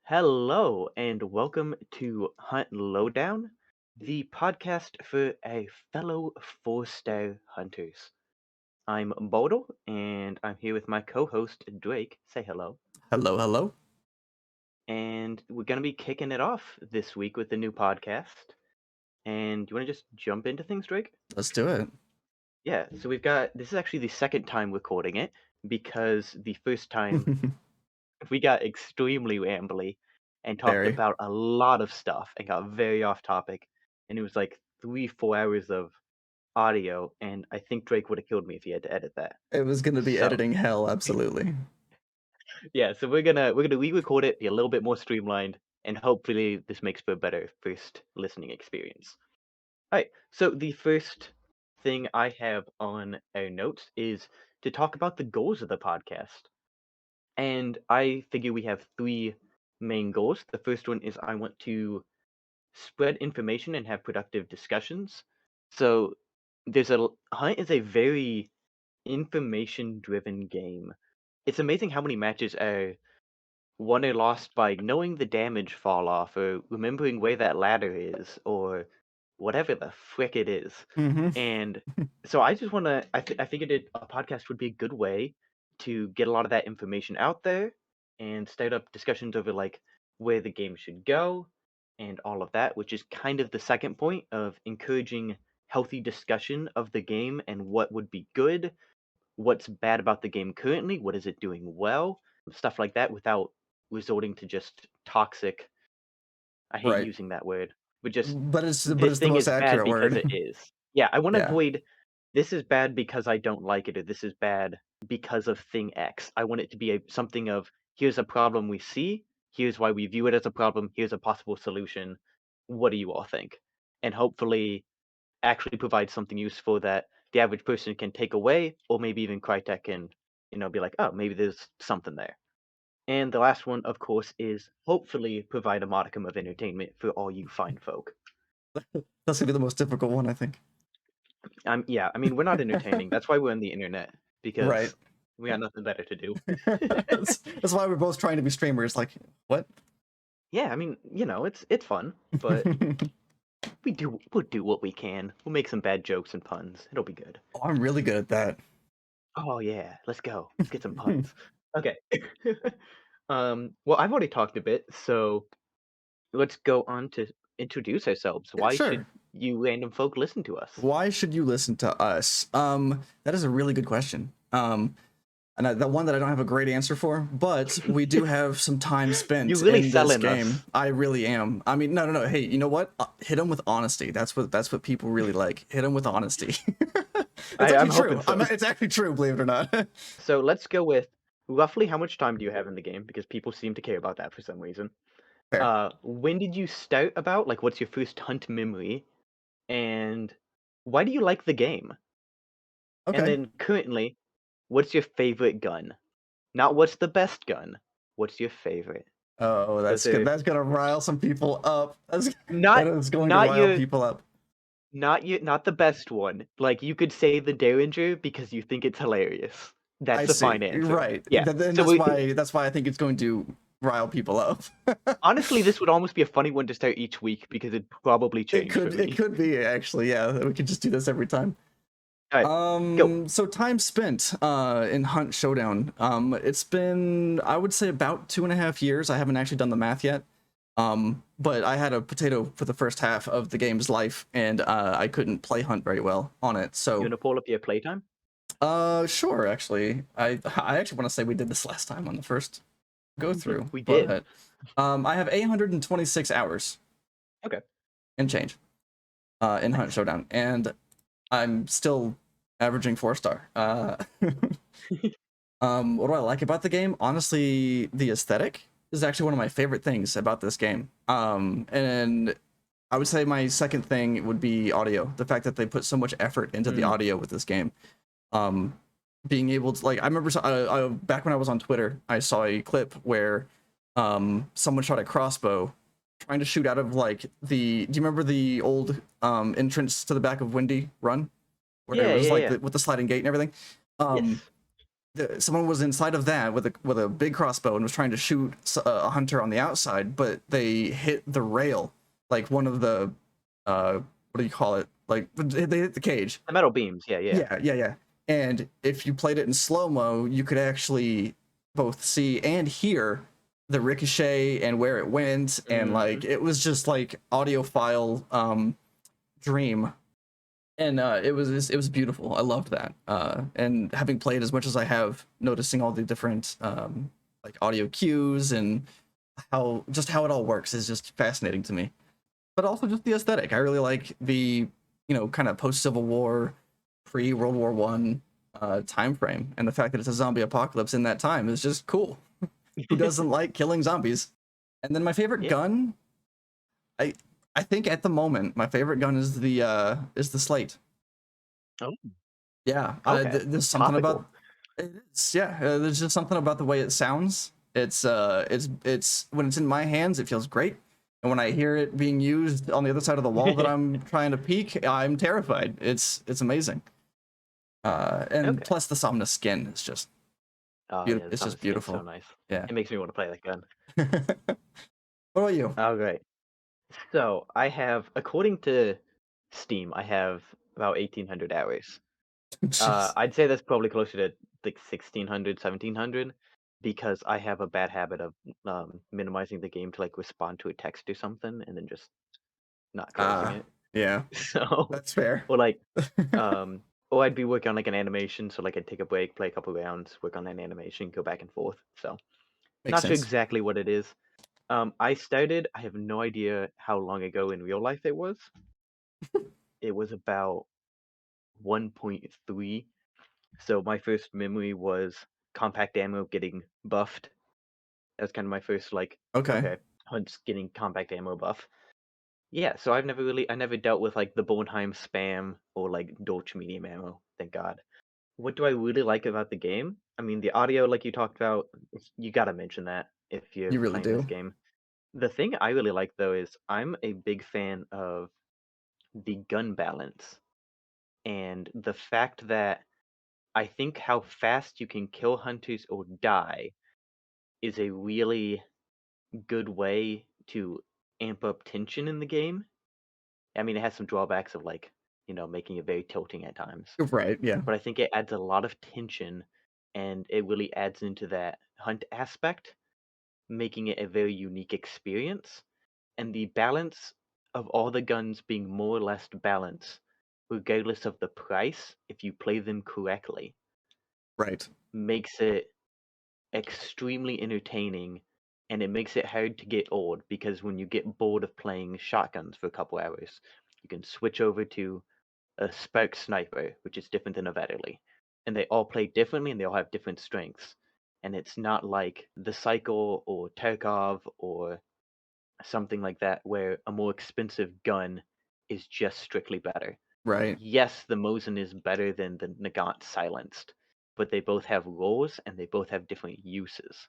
Hello, and welcome to Hunt Lowdown, the podcast for a fellow four-star hunters. I'm Bodil, and I'm here with my co-host Drake. Say hello. Hello, hello. And we're gonna be kicking it off this week with the new podcast. And you want to just jump into things, Drake? Let's do it. Yeah. So this is actually the second time recording it because the first time we got extremely rambly and talked Very. about a lot of stuff and got very off topic. And it was like 3, 4 hours of audio, and I think Drake would have killed me if he had to edit that. It was going to be So editing hell, absolutely. yeah, so we're gonna re-record it, be a little bit more streamlined, and hopefully this makes for a better first listening experience. All right, so the first thing I have on our notes is to talk about the goals of the podcast. And I figure we have three main goals. The first one is I want to spread information and have productive discussions. So Hunt is a very information driven game. It's amazing how many matches are won or lost by knowing the damage fall off or remembering where that ladder is or whatever the frick it is. Mm-hmm. And so I just want to, I figured a podcast would be a good way to get a lot of that information out there and start up discussions over like where the game should go and all of that, which is kind of the second point of encouraging healthy discussion of the game and what would be good, what's bad about the game currently, what is it doing well, stuff like that without resorting to just toxic. I hate Right. using that word, but just But it's this the thing most is bad accurate because it word. is. Yeah, I want to Yeah. avoid this is bad because I don't like it or this is bad because of thing X. I want it to be something of here's a problem we see, here's why we view it as a problem, here's a possible solution. What do you all think? And hopefully actually provide something useful that the average person can take away, or maybe even Crytek and be like, oh, maybe there's something there. And the last one, of course, is hopefully provide a modicum of entertainment for all you fine folk. That's going to be the most difficult one, I think. Yeah, I mean, we're not entertaining. That's why we're on the internet, Right. because we got nothing better to do. That's why we're both trying to be streamers. Like, what? Yeah, I mean, it's fun, but we'll do what we can. We'll make some bad jokes and puns. It'll be good. Oh, I'm really good at that. Oh yeah, let's go. Let's get some puns. Okay. Well, I've already talked a bit, so let's go on to introduce ourselves. Yeah, Why should sure. you random folk listen to us? Why should you listen to us? That is a really good question. The one that I don't have a great answer for, but we do have some time You spent really in this selling game. us. I really am. I mean, no. Hey, you know what? Hit them with honesty. That's what people really like. Hit them with honesty. It's I'm actually hoping true. so. It's actually true. Believe it or not. So let's go with roughly how much time do you have in the game? Because people seem to care about that for some reason. Fair. When did you start about? Like, what's your first hunt memory? And why do you like the game? And Okay. then currently, what's your favorite gun? Not what's the best gun. What's your favorite? Oh, Those that's good. are That's gonna rile some people up. That not is going to not rile your people up. not the best one. Like you could say the Derringer because you think it's hilarious. I That's a see. fine answer. Right. Yeah. Then So we that's why I think it's going to rile people up. honestly, this would almost be a funny one to start each week because it'd probably It change for could it me. could be actually, yeah. We could just do this every time. All right, go. So time spent in Hunt Showdown. It's been, I would say, about 2.5 years. I haven't actually done the math yet. But I had a potato for the first half of the game's life, and I couldn't play Hunt very well on it. You So wanna pull up your playtime? sure, actually. I actually want to say we did this last time on the first go through, We did. but I have 826 hours Okay. and change in Hunt Nice. Showdown, and I'm still averaging 4-star. What do I like about the game? Honestly, the aesthetic is actually one of my favorite things about this game. And I would say my second thing would be audio. The fact that they put so much effort into the Mm. audio with this game. Um, Being able to, like, I remember back when I was on Twitter, I saw a clip where someone shot a crossbow trying to shoot out of like do you remember the old entrance to the back of Windy Run where it Yeah, was yeah, like yeah. with the sliding gate and everything? Um, Yes. someone was inside of that with a big crossbow and was trying to shoot a hunter on the outside, but they hit the rail, like one of the what do you call it? Like they hit the cage. The metal beams, yeah, yeah. Yeah, yeah, yeah. And if you played it in slow mo, you could actually both see and hear the ricochet and where it went, and like Mhm. it was just like audiophile dream, and it was beautiful. I loved that. And having played as much as I have, noticing all the different like audio cues and how it all works is just fascinating to me. But also just the aesthetic. I really like the kind of post Civil War, pre World War One time frame, and the fact that it's a zombie apocalypse in that time is just cool. Who doesn't like killing zombies? And then my favorite Yeah. gun, I I think at the moment my favorite gun is the slate. Oh, Yeah, okay. there's something about Topical. it's yeah. There's just something about the way it sounds. It's when it's in my hands, it feels great, and when I hear it being used on the other side of the wall that I'm trying to peek, I'm terrified. It's amazing. And Okay. plus the Somnus skin is just Oh, beautiful. yeah, the It's sound just skin's so beautiful. nice. Yeah. It makes me wanna play that gun. What about you? Oh, great. So, I have according to Steam, I have about 1,800 hours. Jeez. I'd say that's probably closer to, like, 1,600, 1,700, because I have a bad habit of, minimizing the game to, like, respond to a text or something, and then just not closing it. Yeah, So, that's fair. or, like, or I'd be working on, like, an animation, so, like, I'd take a break, play a couple rounds, work on that animation, go back and forth, so Makes not sure sense. exactly what it is. I have no idea how long ago in real life it was. It was about 1.3. So my first memory was compact ammo getting buffed. That was kind of my first like, Okay, okay, Hunt's getting compact ammo buff. Yeah, so I never dealt with like the Bornheim spam or like Dolch medium ammo, thank God. What do I really like about the game? I mean, the audio, like you talked about, you gotta mention that if you're you really playing this do. game. The thing I really like though is I'm a big fan of the gun balance and the fact that I think how fast you can kill hunters or die is a really good way to amp up tension in the game. I mean, it has some drawbacks of like, making it very tilting at times, Right. Yeah. but I think it adds a lot of tension and it really adds into that hunt aspect, making it a very unique experience. And the balance of all the guns being more or less balanced, regardless of the price, if you play them correctly, Right. makes it extremely entertaining, and it makes it hard to get old because when you get bored of playing shotguns for a couple hours, you can switch over to a Spark Sniper, which is different than a Vetterli. And they all play differently and they all have different strengths. And it's not like the Cycle or Tarkov or something like that where a more expensive gun is just strictly better. Right. Yes, the Mosin is better than the Nagant Silenced, but they both have roles and they both have different uses.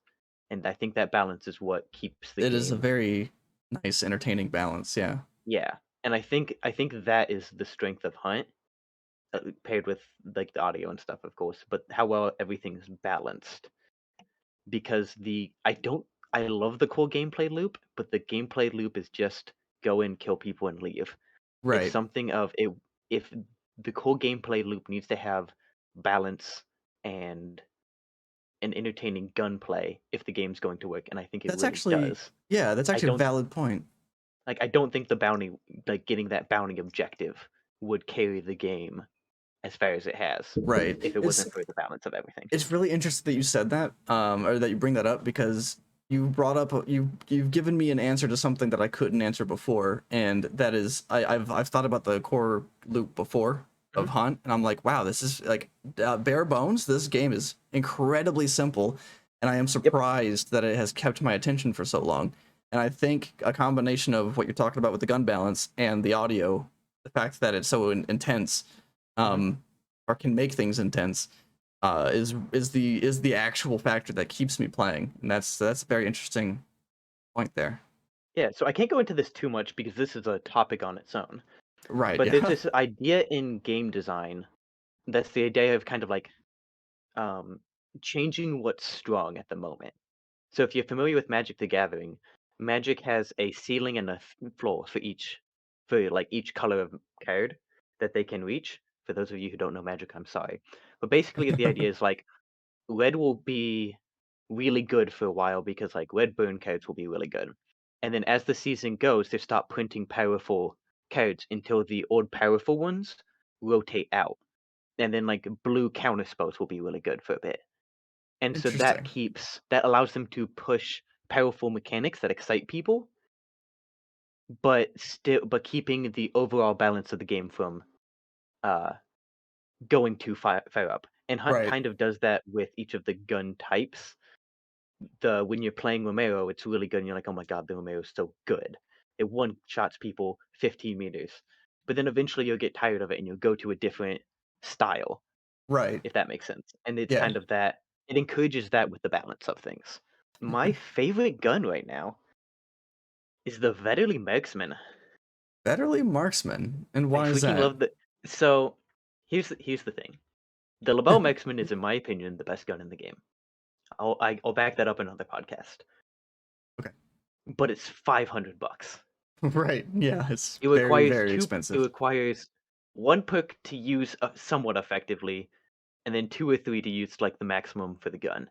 And I think that balance is what keeps the It is a game. very nice, entertaining balance. Yeah. Yeah. And I think that is the strength of Hunt, paired with like the audio and stuff, of course, but how well everything's balanced. Because I love the core gameplay loop, but the gameplay loop is just go in, kill people, and leave. It's Right. something of it. If the core gameplay loop needs to have balance and an entertaining gunplay if the game's going to work, and I think it That's really actually does. yeah. That's I actually a don't valid point. I don't think the bounty, like getting that bounty objective, would carry the game as far as it has Right. if it wasn't for the balance of everything. It's really interesting that you said that, or that you bring that up because you brought up you've given me an answer to something that I couldn't answer before, and that is I've thought about the core loop before of Mhm. Hunt, and I'm like, wow, this is like bare bones. This game is incredibly simple, and I am Yep. surprised that it has kept my attention for so long. And I think a combination of what you're talking about with the gun balance and the audio, the fact that it's so intense, Hmm. um, or can make things intense is the actual factor that keeps me playing, and that's a very interesting point there. Yeah. So I can't go into this too much because this is a topic on its own. Right? But there's Yeah. this idea in game design that's the idea of kind of like um, changing what's strong at the moment. So if you're familiar with Magic the Gathering, Magic has a ceiling and a floor for like each color of card that they can reach. For those of you who don't know Magic, I'm sorry. But basically the idea is like red will be really good for a while because like red burn cards will be really good. And then as the season goes, they stop printing powerful cards until the old powerful ones rotate out. And then like blue counter spells will be really good for a bit. And so Interesting. that allows them to push powerful mechanics that excite people, but keeping the overall balance of the game from uh going too far up. And Hunt Right. kind of does that with each of the gun types. The When you're playing Romero, it's really good, and you're like, oh my god, the Romero is so good. It one shots people 15 meters. But then eventually you'll get tired of it and you'll go to a different style, Right. if that makes sense. And it's Yeah. kind of that it encourages that with the balance of things. My favorite gun right now is the Vetterli Marksman. Betterly Marksman. And I why is freaking that? love the so here's the thing. The LeBeau Marksman is, in my opinion, the best gun in the game. I'll back that up in another podcast. Okay. But it's $500. Right. Yeah, it's It very, requires very two. It expensive. requires one perk to use somewhat effectively, and then two or three to use like the maximum for the gun,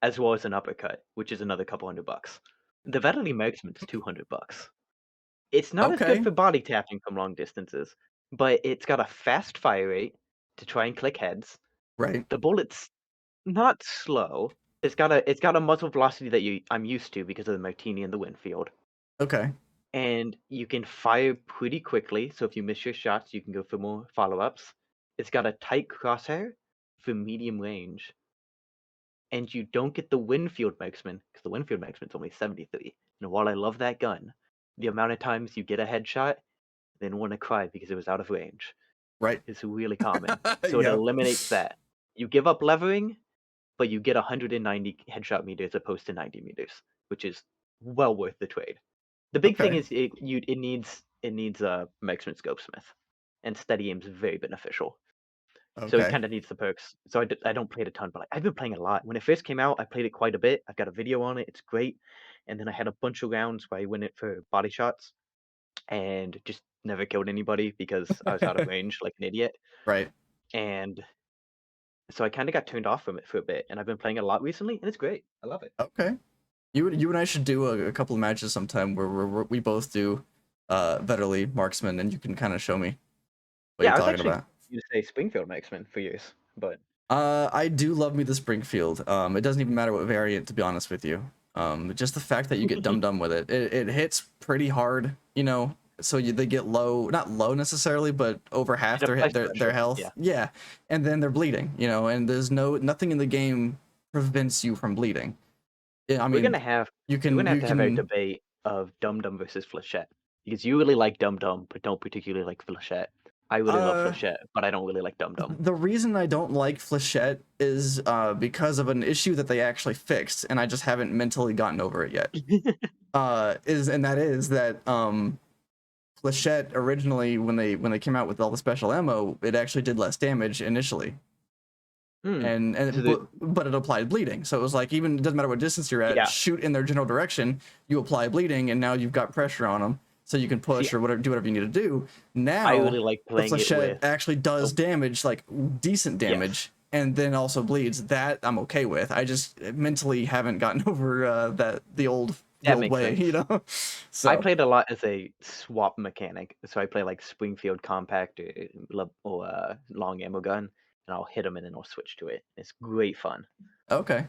as well as an uppercut, which is another couple $100. The Vetterli Marksman's $200. It's not as good Okay. for body tapping from long distances, but it's got a fast fire rate to try and click heads. Right. The bullet's not slow. It's got a muzzle velocity that I'm used to because of the Martini and the Winfield. Okay. And you can fire pretty quickly, so if you miss your shots, you can go for more follow-ups. It's got a tight crosshair for medium range, and you don't get the Winfield Marksman because the Winfield Marksman's only 73. And while I love that gun, the amount of times you get a headshot, then want to cry because it was out of range Right. is really common. So it Yep. eliminates that. You give up levering, but you get 190 headshot meters opposed to 90 meters, which is well worth the trade. The big thing Okay. is it needs a marksman scopesmith, and steady aim's very beneficial. So it Okay. kind of needs the perks. So I don't play it a ton, but like, I've been playing a lot. When it first came out, I played it quite a bit. I've got a video on it. It's great. And then I had a bunch of rounds where I went it for body shots and just never killed anybody because I was out of range like an idiot. Right. And so I kind of got turned off from it for a bit, and I've been playing it a lot recently, and it's great. I love it. Okay. You and I should do a couple of matches sometime where we both do Vetterly Marksman, and you can kind of show me what you're Yeah, I was talking actually about. going to say Springfield Marksman for years, but I do love me the Springfield. It doesn't even matter what variant, to be honest with you. Just the fact that you get dumb with it. It hits pretty hard, you know. So they get low, not low necessarily, but over half it applies their pressure. health. Yeah, Yeah, and then they're bleeding, you know. And there's nothing in the game prevents you from bleeding. Yeah, I we're mean, gonna have you we're gonna can have you to have our can debate of Dum Dum versus Flechette because you really like Dum Dum, but don't particularly like Flechette. I really love uh Flechette, but I don't really like Dum Dum. the reason I don't like Flechette is because of an issue that they actually fixed, and I just haven't mentally gotten over it yet. That is that Flechette originally when they came out with all the special ammo, it actually did less damage initially, Hmm. So and the but it applied bleeding. So it was like even it doesn't matter what distance you're at, yeah. shoot in their general direction, you apply bleeding, and now you've got pressure on them, so you can See, push or whatever, do whatever you need to do. I really Now like the playing it Flechette with. actually does Oh damage, like decent yes, damage, and then also bleeds. That I'm okay with. I just mentally haven't gotten over the that old makes way, you sense. know. I So played a lot as a swap mechanic, so I play like Springfield Compact or long ammo gun, and I'll hit them and then I'll switch to it. It's great fun. okay,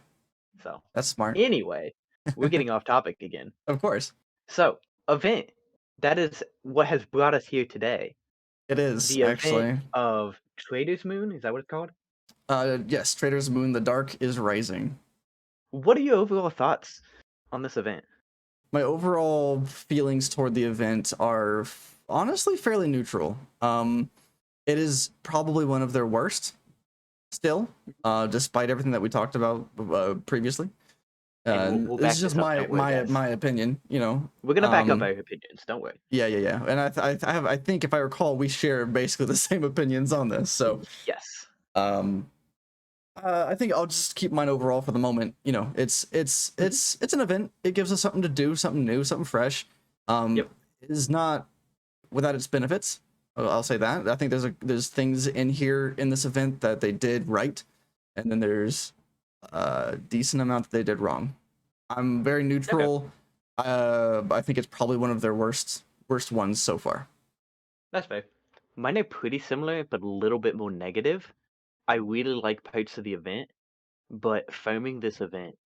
So that's smart. anyway, we're getting off topic again. Of course, So event that is what has brought us here today. it is The event actually. of Trader's Moon, is that what it's called? Yes, Trader's Moon. The Dark is Rising. What are your overall thoughts on this event? My overall feelings toward the event are honestly fairly neutral. It is probably one of their worst still, despite everything that we talked about previously. And we'll This back is just this up. Don't worry, guys. my opinion, you know. We're gonna back up our opinions. Don't worry. Yeah. And I think if I recall, we share basically the same opinions on this. So, Yes. um, I think I'll just keep mine overall for the moment. You know, Mhm. it's an event. It gives us something to do, something new, something fresh. Yep. It is not without its benefits. I'll say that. I think there's things in here in this event that they did right, and then there's a decent amount that they did wrong. I'm very Okay. neutral. I think it's probably one of their worst ones so far. That's fair. Mine are pretty similar, but a little bit more negative. I really like parts of the event, but farming this event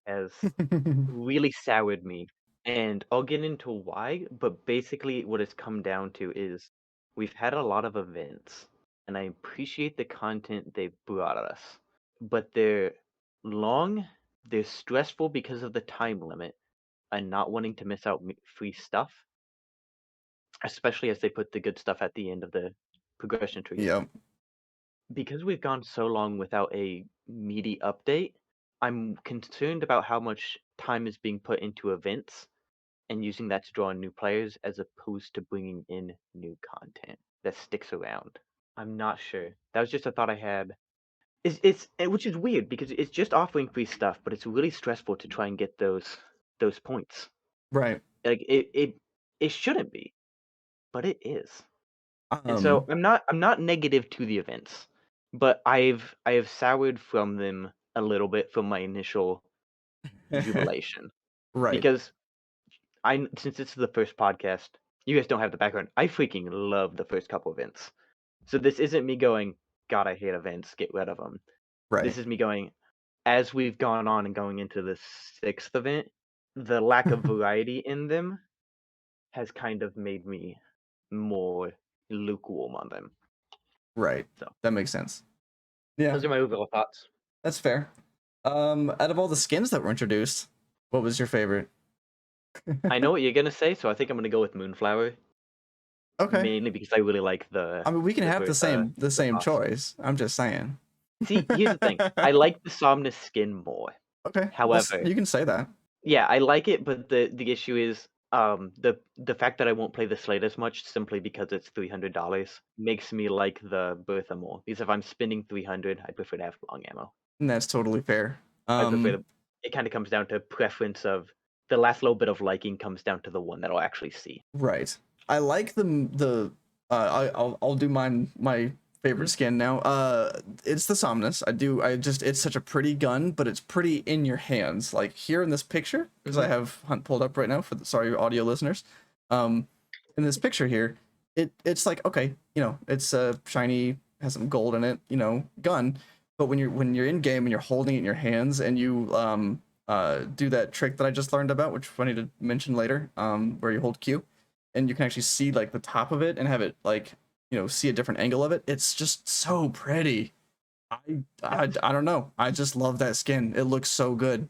has really soured me. And I'll get into why, but basically what it's come down to is we've had a lot of events, and I appreciate the content they've brought us, but they're long, they're stressful because of the time limit, and not wanting to miss out free stuff, especially as they put the good stuff at the end of the progression trees. Yep. Because we've gone so long without a meaty update, I'm concerned about how much time is being put into events and using that to draw in new players as opposed to bringing in new content that sticks around. I'm not sure. That was just a thought I had. Which is weird because it's just offering free stuff, but it's really stressful to try and get those points. Right. Like it shouldn't be, but it is. And so Um. I'm not negative to the events, but I have soured from them a little bit from my initial jubilation Right. because since this is the first podcast, you guys don't have the background. I freaking love the first couple events. So this isn't me going, God, I hate events, get rid of them. Right. This is me going, as we've gone on and going into the sixth event, the lack of variety in them has kind of made me more lukewarm on them. Right. So That makes sense. Yeah, those are my overall thoughts. that's fair. Out of all the skins that were introduced, what was your favorite? I know what you're gonna say, so I think I'm gonna go with Moonflower, Okay. mainly because I really like the I mean, we can the have ver- the the same boss. choice. I'm just saying. See, here's the thing. I like the Somnus skin more. Okay. Well, However, you can say that. yeah, I like it, but the issue is the fact that I won't play the Slate as much simply because it's $300 makes me like the Bertha more. Because if I'm spending 300, I prefer to have long ammo. And that's totally fair. I prefer to. It kind of comes down to preference of the last little bit of liking comes down to the one that I'll actually see. Right. I like the I'll do my favorite Mhm. skin now. It's the Somnus. I just it's such a pretty gun, but it's pretty in your hands. Like here in this picture, because I Mhm. have Hunt pulled up right now for the sorry audio listeners. Um in this picture here, it's like okay, you know, it's a shiny, has some gold in it, you know, gun. But when you're in game and you're holding it in your hands and you do that trick that I just learned about, which I need to mention later, where you hold Q and you can actually see like the top of it and have it like, you know, see a different angle of it. It's just so pretty. That's I don't know. I just love that skin. It looks so good.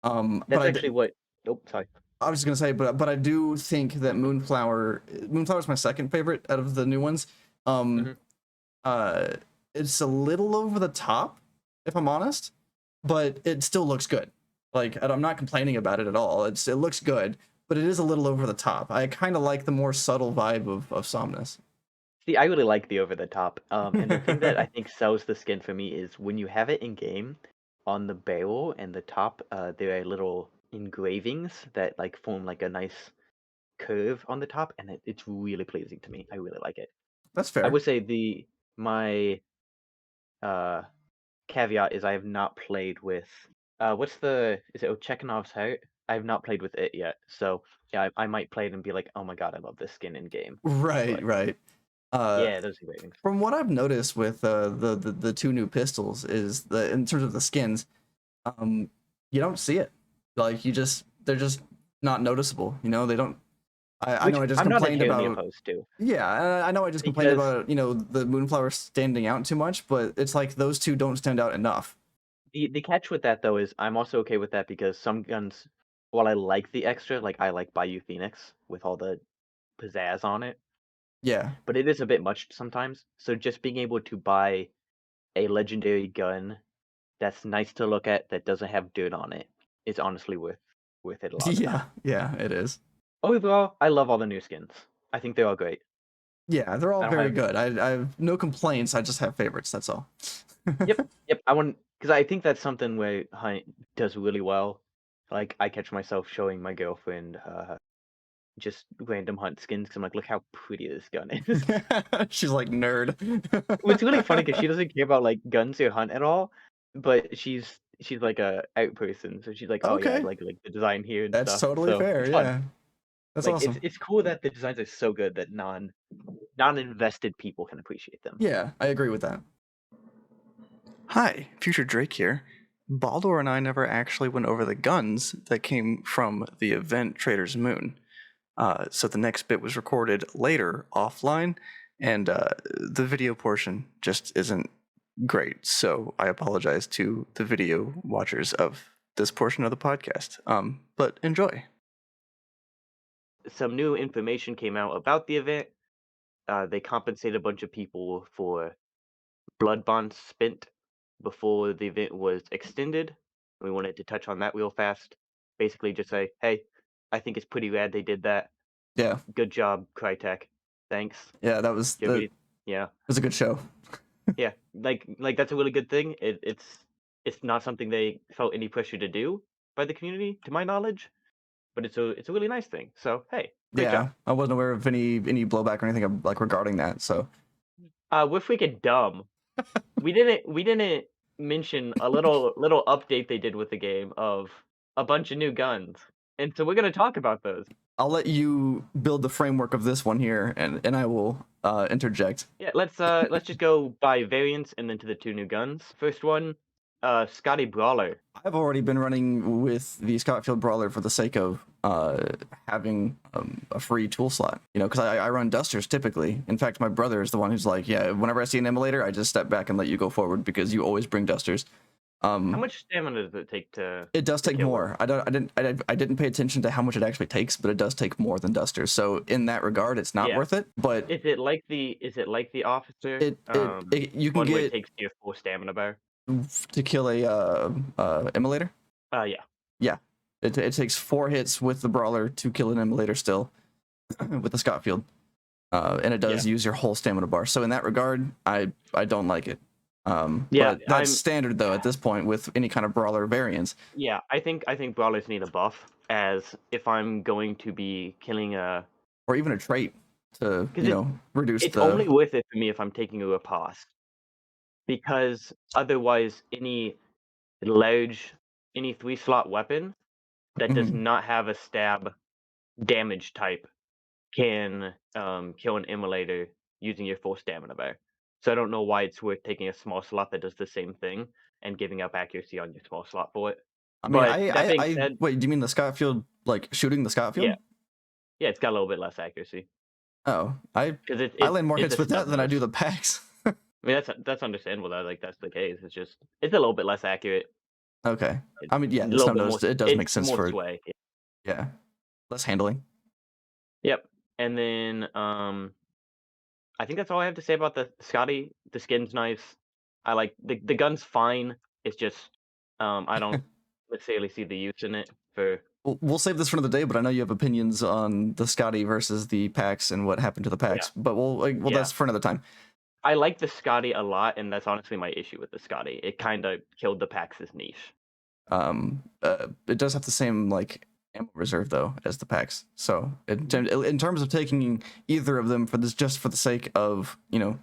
But that's actually what. Oh, sorry. I was just gonna say, but I do think that Moonflower is my second favorite out of the new ones. Um, Mhm. uh, it's a little over the top, if I'm honest, but it still looks good. Like I'm not complaining about it at all. It looks good, but it is a little over the top. I kind of like the more subtle vibe of Somnus. See, I really like the over the top. And the thing that I think sells the skin for me is when you have it in game, on the barrel and the top, there are little engravings that like form like a nice curve on the top, and it's really pleasing to me. I really like it. That's I fair. would say the my uh caveat is I have not played with what's the is it Chekhov's heart? I have not played with it yet, so yeah, I might play it and be like, oh my god, I love this skin in game. Right, But right. Uh, yeah, those engravings. from what I've noticed with the two new pistols is the in terms of the skins, um, you don't see it. Like they're just not noticeable. You know, they don't. I Which know I just I'm not complained inherently about. opposed to, Yeah, I know I just complained because about, you know, the Moonflower standing out too much, but it's like those two don't stand out enough. the catch with that though is I'm also okay with that because some guns, while I like the extra, like I like Bayou Phoenix with all the pizzazz on it, Yeah. but it is a bit much sometimes. So just being able to buy a legendary gun that's nice to look at that doesn't have dirt on it is honestly worth it a lot of the time. Yeah, yeah, it is. Overall, I love all the new skins. I think they're all great. Yeah, they're all I don't very have good. I have no complaints. I just have favorites. That's all. Yep, yep. I want because I think that's something where Hunt does really well. Like, I catch myself showing my girlfriend just random Hunt skins because I'm like, look how pretty this gun is. She's like nerd. It's really funny because she doesn't care about like guns or Hunt at all, but she's like a out person, so she's like, oh yeah, I Okay, like the design here and that's stuff. totally So fair. it's fun. Yeah, that's Like awesome. it's cool that the designs are so good that non-invested people can appreciate them. Yeah, I agree with that. Hi, Future Drake here. Baldur and I never actually went over the guns that came from the event Traitor's Moon. So the next bit was recorded later offline, and the video portion just isn't great. So I apologize to the video watchers of this portion of the podcast. But enjoy. Some new information came out about the event. They compensated a bunch of people for blood bonds spent before the event was extended. We wanted to touch on that real fast. Basically, just say, hey, I think it's pretty rad they did that. Yeah, Good job, Crytek. Thanks. yeah, Do you have yeah, was a good show. yeah. Like that's a really good thing. It's not something they felt any pressure to do by the community, to my knowledge, but it's a really nice thing. So hey, great job. Yeah, I wasn't aware of any blowback or anything like regarding that. So We're freaking dumb. We didn't mention a little update they did with the game of a bunch of new guns, and so we're gonna talk about those. I'll let you build the framework of this one here, and I will interject. Yeah, let's just go by variants and then to the two new guns. First one, Scotty Brawler. I've already been running with the Scotfield Brawler for the sake of having a free tool slot, you know, because I run dusters typically. In fact, my brother is the one who's like, yeah, whenever I see an emulator, I just step back and let you go forward because you always bring dusters. How much stamina does it take It does to take kill one? more. I didn't pay attention to how much it actually takes, but it does take more than dusters. So in that regard, it's not Yeah. worth it. But Is it like the officer? you can One where it get takes your full stamina bar. to kill a emulator. Yeah. Yeah, it takes 4 hits with the brawler to kill an emulator still with the Scotfield, and it does use your whole stamina bar. So in that regard, I don't like it. Yeah, But that's standard though at this point with any kind of brawler variants. Yeah, I think brawlers need a buff, as if I'm going to be killing a, Or even a trait to, because reduce it's the. only worth it for me if I'm taking a riposte, because otherwise large any 3-slot weapon that does Mhm. not have a stab damage type can kill an emulator using your full stamina bar. So I don't know why it's worth taking a small slot that does the same thing and giving up accuracy on your small slot for it. I mean, But that being I said, wait. Do you mean the Scotfield, like shooting the yeah, Scotfield? yeah, it's got a little bit less accuracy Oh, because it's I it's land more it's hits a with that stub than I do nose. the packs. I mean that's understandable that like that's the case. It's a little bit less accurate. Okay. It's I mean, yeah, a the little snow bit more. nose, it does It's make sense more for it. sway. Yeah, less handling. Yep. And then I think that's all I have to say about the Scotty. The skin's nice. I like the gun's fine. It's just I don't necessarily see the use in it for. We'll save this for another day, but I know you have opinions on the Scotty versus the packs and what happened to the Yeah. packs. But well, Yeah. that's for another time. I like the Scotty a lot, and that's honestly my issue with the Scotty. It kind of killed the Pax's niche. It does have the same like ammo reserve though as the packs. So in terms of taking either of them for this just for the sake of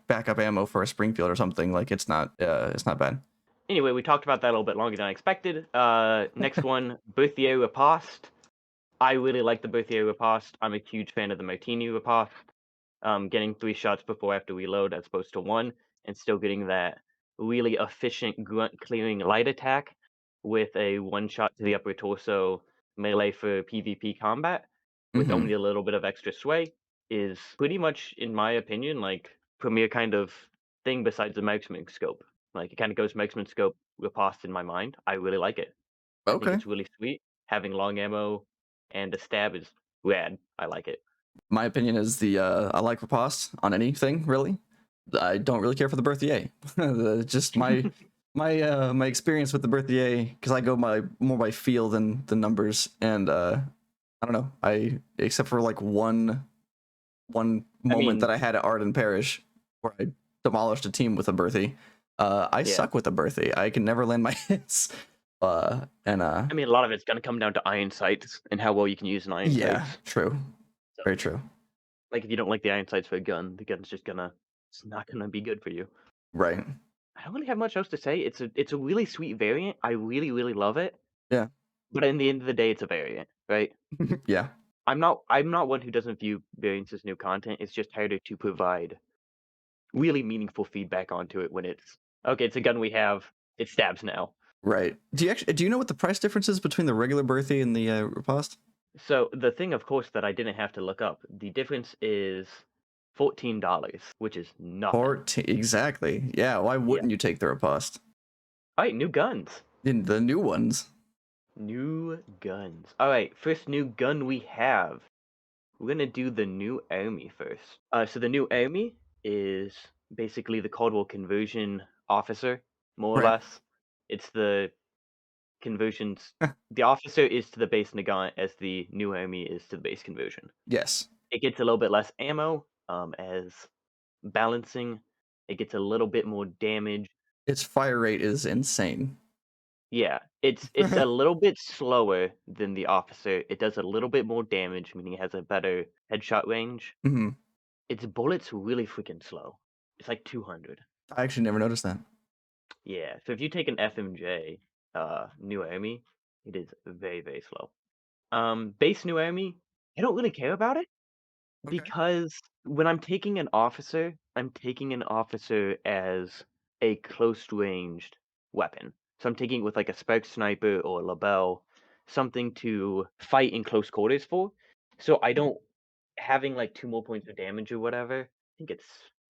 backup ammo for a Springfield or something, like it's not bad. Anyway, we talked about that a little bit longer than I expected. Next one, Berthier Riposte. I really like the Berthier Riposte. I'm a huge fan of the Martini Riposte. Getting 3 shots before after reload as opposed to 1, and still getting that really efficient grunt clearing light attack with a 1 shot to the upper torso melee for PvP combat with Mm-hmm. only a little bit of extra sway is pretty much, in my opinion, like premier kind of thing besides the marksman scope. Like it kind of goes marksman scope riposte in my mind. I really like it. I think Okay. it's really sweet. Having long ammo and a stab is rad. I like it. My opinion is I like riposte on anything really. I don't really care for the Berthier. Just my experience with the Berthier, because I go more by feel than the numbers, and I don't know. I except for like one I moment mean, that I had at Arden Parish where I demolished a team with a Berthy. I Yeah. suck with the birthday. I can never land my hits. And I mean, a lot of it's gonna come down to iron sights and how well you can use an iron yeah, sights. true. So, Very true. like, if you don't like the iron sights for a gun, the gun's just gonna it's not gonna be good for you. Right. I don't really have much else to say. It's a really sweet variant. I really, really love it. Yeah. But in the end of the day, it's a variant, right? Yeah. I'm not one who doesn't view variants as new content. It's just harder to provide really meaningful feedback onto it when it's okay, it's a gun we have, it stabs now. Right. Do you know what the price difference is between the regular birthday and the riposte? So the thing, of course, that I didn't have to look up, the difference is $14, which is nothing. 14 exactly. Yeah, why Yeah. wouldn't you take the riposte? Alright, new guns. In the new ones. New guns. Alright, first new gun we have. We're gonna do the new army first. So the new army is basically the Caldwell conversion officer, more or Right. less. It's the conversions. The officer is to the base Nagant as the new army is to the base conversion. Yes. It gets a little bit less ammo, as balancing. It gets a little bit more damage. Its fire rate is insane. Yeah, it's a little bit slower than the officer. It does a little bit more damage, meaning it has a better headshot range. Mhm. Its bullets really freaking slow. It's like 200. I actually never noticed that. Yeah, so if you take an FMJ, New Army, it is very, very slow. Base New Army, I don't really care about it Okay. because when I'm taking an officer as a close ranged weapon. So I'm taking it with like a Spark Sniper or a Label, something to fight in close quarters for. So I don't having like 2 more points of damage or whatever, I think it's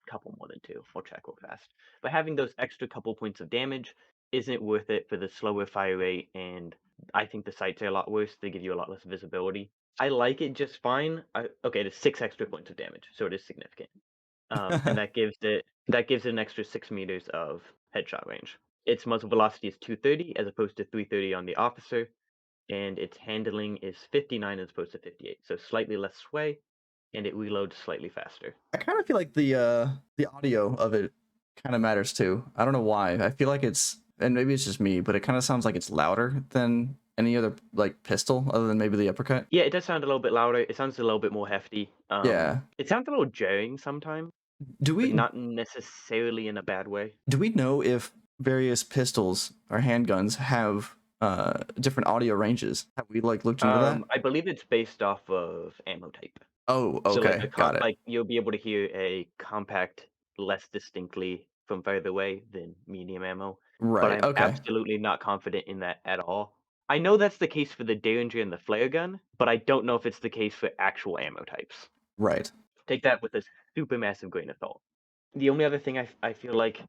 a couple more than 2, I'll check real fast. But having those extra couple points of damage isn't worth it for the slower fire rate, and I think the sights are a lot worse, they give you a lot less visibility. I like it just fine. Okay, it is 6 extra points of damage, so it is significant. And that gives it an extra 6 meters of headshot range. Its muzzle velocity is 230 as opposed to 330 on the officer, and its handling is 59 as opposed to 58, so slightly less sway, and it reloads slightly faster. I kind of feel like the audio of it kind of matters too. I don't know why. I feel like it's, and maybe it's just me, but it kind of sounds like it's louder than any other like pistol other than maybe the uppercut. Yeah, it does sound a little bit louder. It sounds a little bit more hefty. Yeah. It sounds a little jarring sometimes, Do but we not necessarily in a bad way. do we know if various pistols or handguns have different audio ranges? Have we like looked into that? I believe it's based off of ammo type. Oh, So like okay. Got it. like you'll be able to hear a compact less distinctly from further away than medium ammo, but Right. I'm Okay. absolutely not confident in that at all. I know that's the case for the Derringer and the flare gun, but I don't know if it's the case for actual ammo types. Right. Take that with a super massive grain of salt. The only other thing I feel like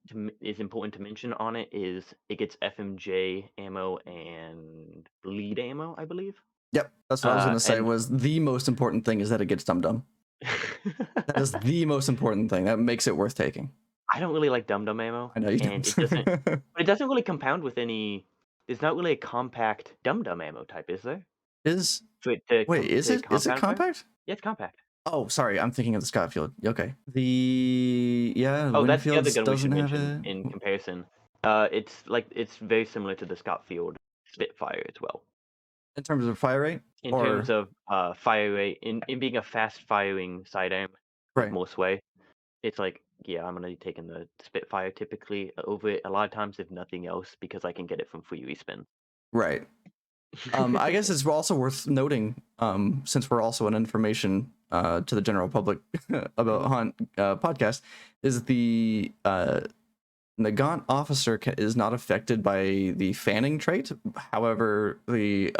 is important to mention on it is it gets FMJ ammo and lead ammo, I believe. Yep. That's what I was gonna say And was the most important thing is that it gets dum dum. That is the most important thing. That makes it worth taking. I don't really like Dum Dum ammo, I know you and don't. it doesn't really compound with any. There's not really a compact Dum Dum ammo type, is there? Is For it to wait, is to it compound with? compact? Yeah, it's compact. Oh, sorry, I'm thinking of the Scotfield. Okay. The yeah, Oh, that's the other Winfield's gun we should doesn't have mention it. in comparison. It's very similar to the Scotfield Spitfire as well. In terms of fire rate? In terms Or of, fire rate, in being a fast firing sidearm with right, more sway, it's like, yeah, I'm gonna be taking the Spitfire typically over it a lot of times, if nothing else, because I can get it from free respin. right. I guess it's also worth noting, since we're also an information to the general public about Mhm. Hunt podcast, is the Gaunt officer is not affected by the fanning trait. However, the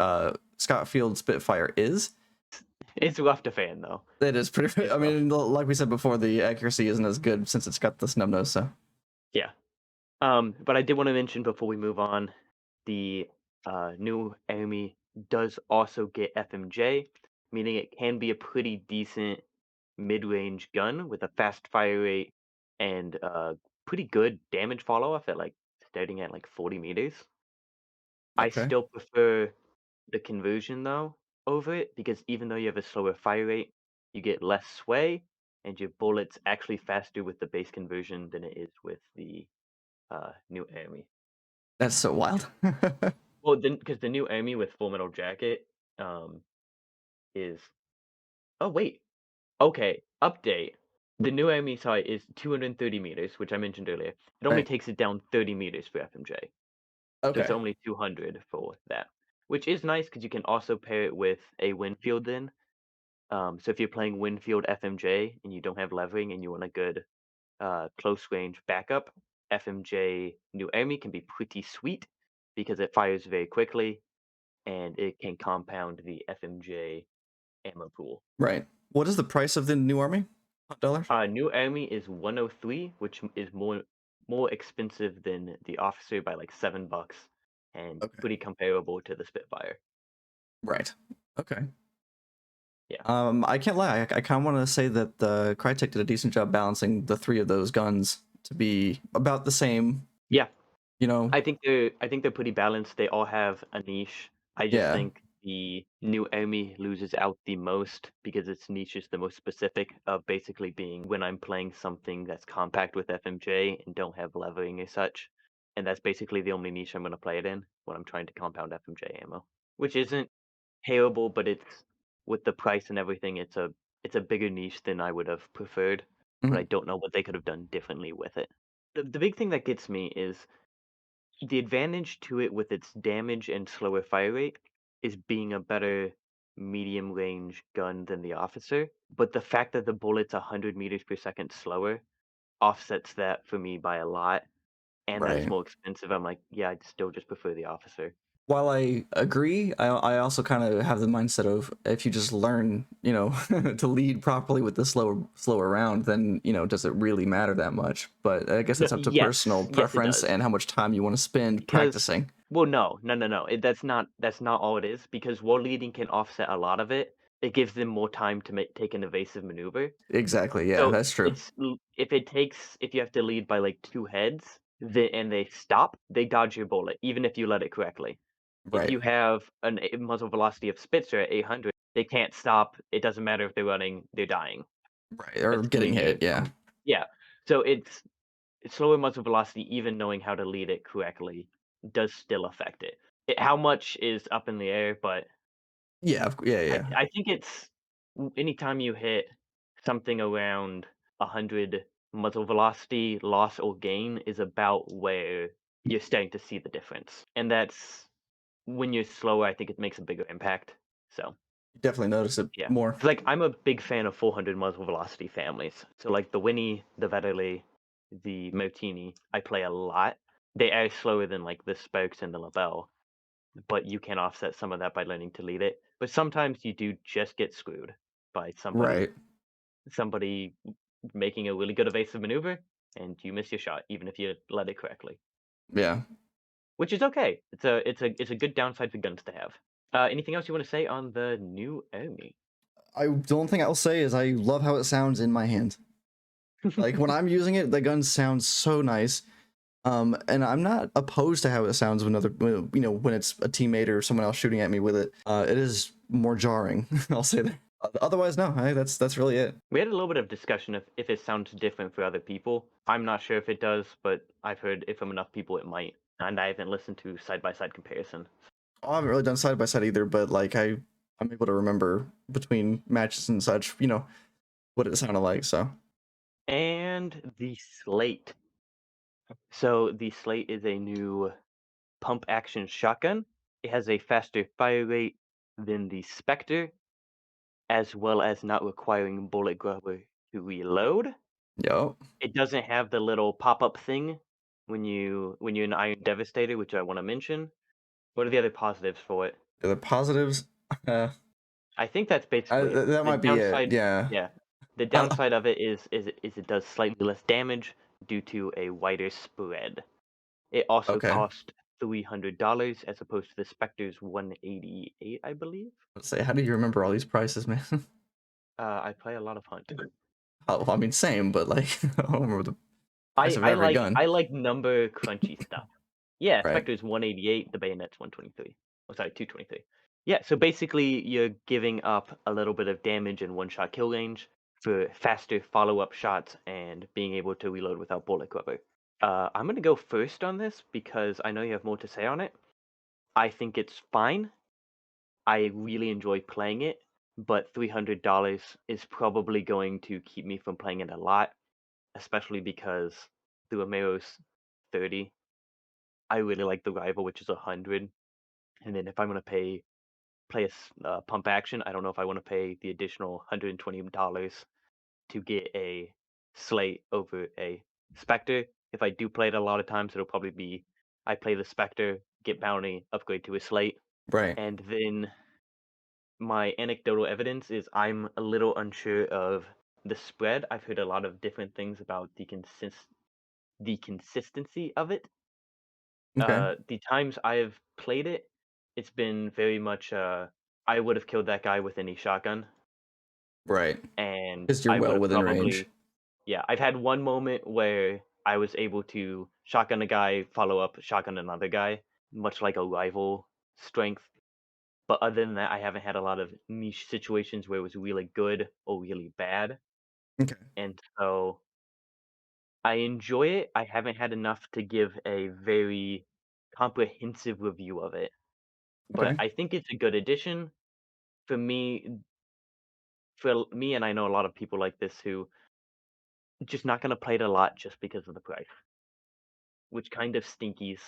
Scotfield Spitfire is. It's rough to fan, though. It is pretty. It's I rough. mean, like we said before, the accuracy isn't as good since it's got the snub nose. So Yeah. But I did wanna mention before we move on, the, new Army does also get FMJ, meaning it can be a pretty decent mid-range gun with a fast fire rate and, pretty good damage follow-off at, like, starting at, like, 40 meters. I okay, still prefer the conversion, though, over it, because even though you have a slower fire rate, you get less sway, and your bullet's actually faster with the base conversion than it is with the new Army. That's so wild. Well, then because the new Army with Full Metal Jacket um is oh wait, okay, update. The new Army sight is 230 meters, which I mentioned earlier. It only Right. takes it down 30 meters for FMJ. So it's Okay. only 200 for that, which is nice because you can also pair it with a Winfield then. So if you're playing Winfield FMJ and you don't have levering and you want a good close range backup, FMJ New Army can be pretty sweet because it fires very quickly and it can compound the FMJ ammo pool. Right. What is the price of the new army? $100? New Army is 103, which is more expensive than the Officer by like $7 and Okay. pretty comparable to the Spitfire. Right. Okay. Yeah. I can't lie. I kind of want to say that the Crytek did a decent job balancing the three of those guns to be about the same. Yeah. You know. I think they're pretty balanced. They all have a niche. I just Yeah. think the new Army loses out the most because its niche is the most specific of basically being when I'm playing something that's compact with FMJ and don't have levering or such. And that's basically the only niche I'm going to play it in when I'm trying to compound FMJ ammo, which isn't terrible, but it's with the price and everything, it's a bigger niche than I would have preferred. But I Mhm. don't know what they could have done differently with it. The big thing that gets me is the advantage to it with its damage and slower fire rate is being a better medium range gun than the officer, but the fact that the bullet's 100 meters per second slower offsets that for me by a lot, and that it's Right. more expensive. I'm like, yeah, I'd still just prefer the officer. While I agree, I also kind of have the mindset of if you just learn, to lead properly with the slower round, then does it really matter that much? But I guess No, it's up to personal yes, it preference does. and how much time you want to spend Because, practicing. well, no. That's not all it is. Because while leading can offset a lot of it, it gives them more time to take an evasive maneuver. Exactly. Yeah, So that's true. if you have to lead by like two heads, and they stop, they dodge your bullet, even if you let it correctly. If Right. you have a muzzle velocity of Spitzer at 800, they can't stop. It doesn't matter if they're running; they're dying. Right. Or That's getting killing hit. you Yeah. from yeah. So it's slower muzzle velocity, even knowing how to lead it correctly, does still affect it. How much is up in the air, but Yeah. Yeah. I Yeah. I think it's anytime you hit something around 100 muzzle velocity, loss or gain is about where you're starting to see the difference, and that's when you're slower. I think it makes a bigger impact. So You definitely notice it yeah, more. 'cause, like I'm a big fan of 400 muzzle velocity families. So like the Winnie, the Vetterli, the Martini, I play a lot. They are slower than like the Spokes and the Labelle, but you can offset some of that by learning to lead it. But sometimes you do just get screwed by somebody Right. somebody making a really good evasive maneuver, and you miss your shot, even if you led it correctly, Yeah. which is okay. It's a good downside for guns to have. Anything else you want to say on the new enemy? The only thing I'll say is I love how it sounds in my hand. Like when I'm using it, the gun sounds so nice. And I'm not opposed to how it sounds when it's a teammate or someone else shooting at me with it. It is more jarring. I'll say that. Otherwise, no. That's really it. We had a little bit of discussion if it sounds different for other people. I'm not sure if it does, but I've heard if from enough people it might, and I haven't listened to side by side comparison. I haven't really done side by side either, but like I'm able to remember between matches and such, what it sounded like. So And the slate. So the slate is a new pump action shotgun. It has a faster fire rate than the Spectre, as well as not requiring bullet grubber to reload. yo, It doesn't have the little pop-up thing when you're an Iron Devastator, which I want to mention. What are the other positives for it? the positives. Uh, I think that's basically it. that The might be it. downside, Yeah. yeah, the I don't know. downside of it is it does slightly less damage due to a wider spread. It also Okay. cost $300 as opposed to the Spectre's 188, I believe. Let's say, how do you remember all these prices, man? I play a lot of Hunt. Oh, I mean, same, but like, I don't remember the price I of I every like gun. I like number crunchy stuff. Yeah, Right. Spectre's 188, the Bayonet's 123. Oh, sorry, 223. Yeah, so basically you're giving up a little bit of damage and one-shot kill range for faster follow-up shots and being able to reload without bullet cover. I'm gonna go first on this because I know you have more to say on it. I think it's fine. I really enjoy playing it, but $300 is probably going to keep me from playing it a lot, especially because the Romero's 30. I really like the rival, which is 100. And then if I'm gonna play a pump action, I don't know if I want to pay the additional $120 to get a slate over a Spectre. If I do play it a lot of times, it'll probably be I play the Spectre, get bounty, upgrade to a slate, Right. and then my anecdotal evidence is I'm a little unsure of the spread. I've heard a lot of different things about the consistency of it. Okay. The times I've played it, it's been very much I would have killed that guy with any shotgun, Right. and Because you're I would well have within range. probably yeah. I've had one moment where I was able to shotgun a guy, follow up, shotgun another guy, much like a rival strength. But other than that, I haven't had a lot of niche situations where it was really good or really bad. Okay. And so I enjoy it. I haven't had enough to give a very comprehensive review of it. But Okay. I think it's a good addition. For me for me, and I know a lot of people like this who just not gonna play it a lot just because of the price, which kind of stinkies,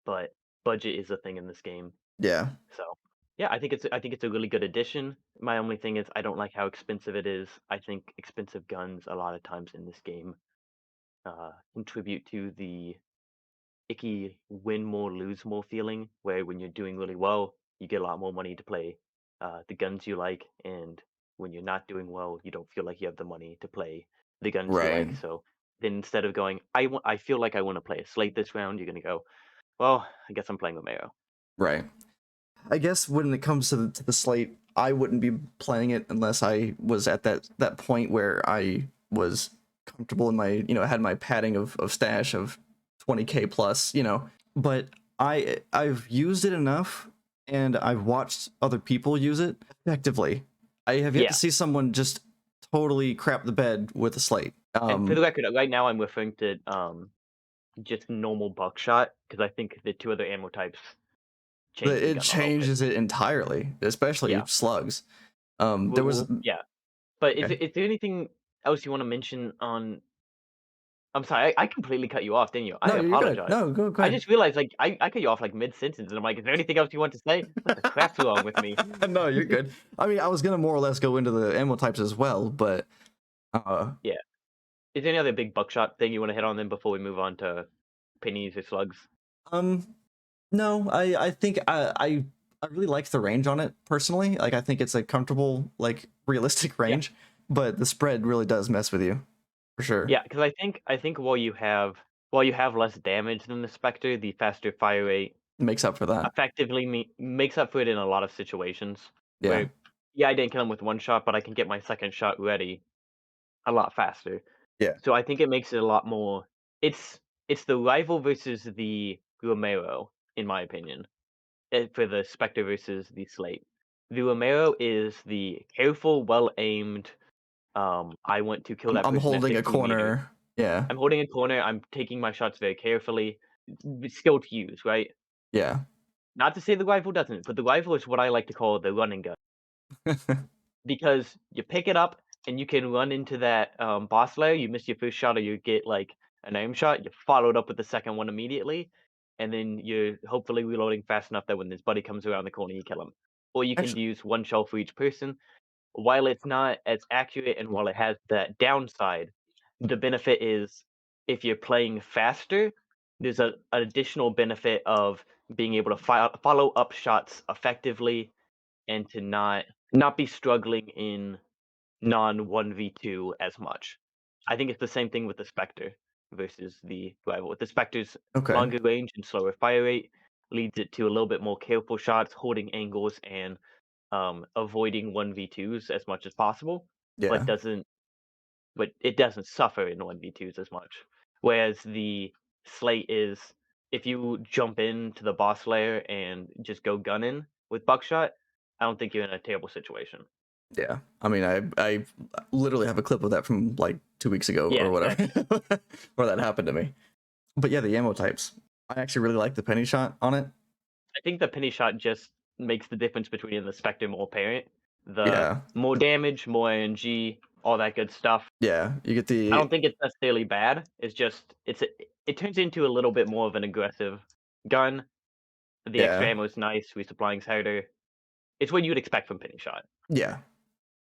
but budget is a thing in this game. Yeah. So, yeah, I think it's a really good addition. My only thing is I don't like how expensive it is. I think expensive guns a lot of times in this game contribute to the icky win more lose more feeling, where when you're doing really well, you get a lot more money to play the guns you like, and when you're not doing well, you don't feel like you have the money to play the guns you Right. like. So then instead of going, I feel like I want to play a slate this round, you're gonna go, well, I guess I'm playing Romero. Right. I guess when it comes to the slate, I wouldn't be playing it unless I was at that point where I was comfortable in my, had my padding of stash of 20K plus, But I've used it enough and I've watched other people use it effectively. I have yet to Yeah, see someone just totally crap the bed with a slate. and for the record, right now I'm referring to just normal buckshot because I think the two other ammo types change the It gun a little bit. changes it entirely, especially Yeah, slugs. There was yeah. But okay. is there anything else you want to mention on? I'm sorry, I completely cut you off, didn't you? I No, you're good. apologize. No, go I ahead. just realized like I cut you off like mid sentence, and I'm like, is there anything else you want to say? What the crap's wrong with me? No, you're good. I mean, I was gonna more or less go into the ammo types as well, but uh, Yeah. Is there any other big buckshot thing you want to hit on then before we move on to pennies or slugs? um, no, I think I really like the range on it personally. Like, I think it's a comfortable, like, realistic Yeah. range, but the spread really does mess with you for sure. Yeah, because I think while you have less damage than the Spectre, the faster fire rate It makes up for that. effectively makes up for it in a lot of situations Yeah, where, yeah, I didn't kill him with one shot, but I can get my second shot ready a lot faster. yeah. So I think it makes it a lot more. It's the rival versus the Romero, in my opinion, for the Spectre versus the Slate. The Romero is the careful, well aimed. I want to kill that I'm person at holding a 15 meters. corner. Yeah, I'm holding a corner. I'm taking my shots very carefully. Skill to use, right? yeah, Not to say the rifle doesn't, but the rifle is what I like to call the running gun because you pick it up and you can run into that boss layer. You miss your first shot, or you get like an aim shot. You follow it up with the second one immediately, and then you're hopefully reloading fast enough that when this buddy comes around the corner, you kill him. Or you can actually, use one shell for each person. While it's not as accurate and while it has that downside, the benefit is if you're playing faster, there's an additional benefit of being able to follow up shots effectively and to not be struggling in non 1v2 as much. I think it's the same thing with the Spectre versus the rival. With the Spectre's okay, longer range and slower fire rate leads it to a little bit more careful shots, holding angles, and avoiding 1v2s as much as possible, but yeah. doesn't but it doesn't suffer in 1v2s as much. Whereas the slate is if you jump into the boss layer and just go gunning with buckshot, I don't think you're in a terrible situation. Yeah, I mean, I literally have a clip of that from like 2 weeks ago Yeah, or whatever, exactly. where that happened to me. But yeah, the ammo types. I actually really like the penny shot on it. I think the penny shot just makes the difference between the Spectre more apparent. The Yeah, more damage, more RNG, all that good stuff. yeah. You get I the don't think it's necessarily bad. It's just it turns into a little bit more of an aggressive gun. The extra yeah, ammo is nice. Resupplying's harder. It's what you'd expect from penny shot. yeah.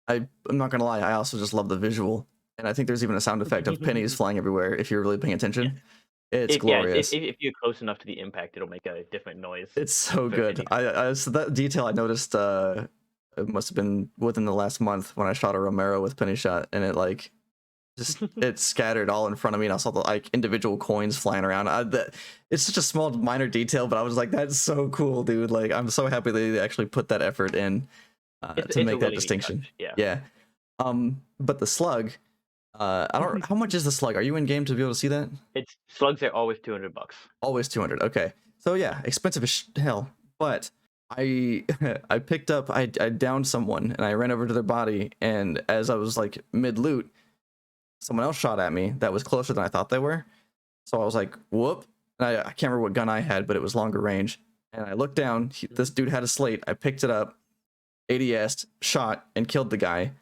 I'm not gonna lie. I also just love the visual, and I think there's even a sound effect of pennies flying everywhere. If you're really paying Yeah, attention, it's if glorious. if you're close enough to the impact, it'll make a different noise It's so for good. pennies. I so that detail I noticed. It must have been within the last month when I shot a Romero with penny shot, and it like just it scattered all in front of me, and I saw the like individual coins flying around. It's such a small minor detail, but I was like, that's so cool, dude. Like I'm so happy they actually put that effort in to It's a make that really neat distinction. touch. Yeah. Yeah. But the slug, I don't. How much is the slug? Are you in game to be able to see that? It's slugs are always $200. Always 200. Okay. So yeah, expensive as hell. But I I picked up I downed someone and I ran over to their body, and as I was like mid loot, someone else shot at me that was closer than I thought they were. So I was like, whoop. And I can't remember what gun I had, but it was longer range. And I looked down. This dude had a slate. I picked it up, ADS'd, shot, and killed the guy.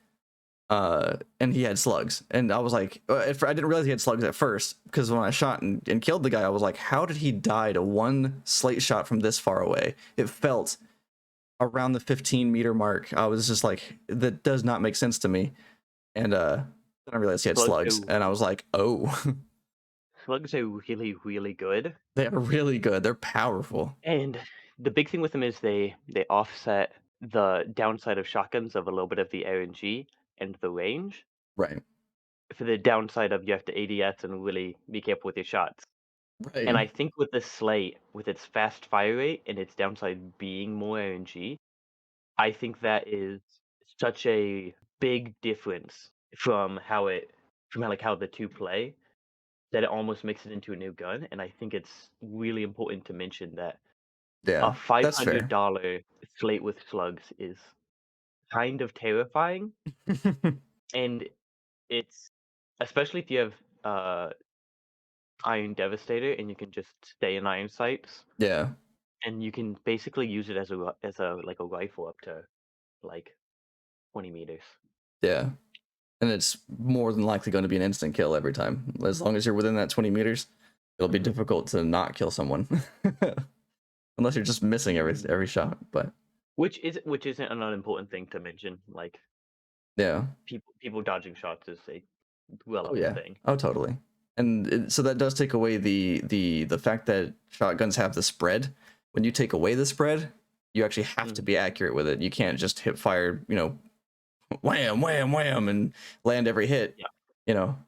And he had slugs. And I was like, I didn't realize he had slugs at first, because when I shot and killed the guy, I was like, how did he die to one slate shot from this far away? It felt around the 15-meter mark. I was just like, that does not make sense to me. And then I realized he had Slugs slugs, and I was like, oh, slugs are really, really good. they are really good. They're powerful. And the big thing with them is they offset the downside of shotguns of a little bit of the RNG and the range. Right. For the downside of you have to ADS and really be careful with your shots. And Right. I think with this slate, with its fast fire rate and its downside being more RNG, I think that is such a big difference from how the two play, that it almost makes it into a new gun. And I think it's really important to mention that a Yeah. That's fair. $500 slate with slugs is kind of terrifying, and it's especially if you have Iron Devastator and you can just stay in iron sights, Yeah. and you can basically use it as a like a rifle up to like 20 meters. Yeah. And it's more than likely going to be an instant kill every time. As long as you're within that 20 meters, it'll be Mhm. difficult to not kill someone. Unless you're just missing every shot. But Which isn't an unimportant thing to mention. Like yeah. people dodging shots is a Oh relevant yeah. thing. Oh totally. And so that does take away the fact that shotguns have the spread. When you take away the spread, you actually have to Mhm. be accurate with it. You can't just hit fire, wham, wham, wham, and land every hit. Yeah. You know.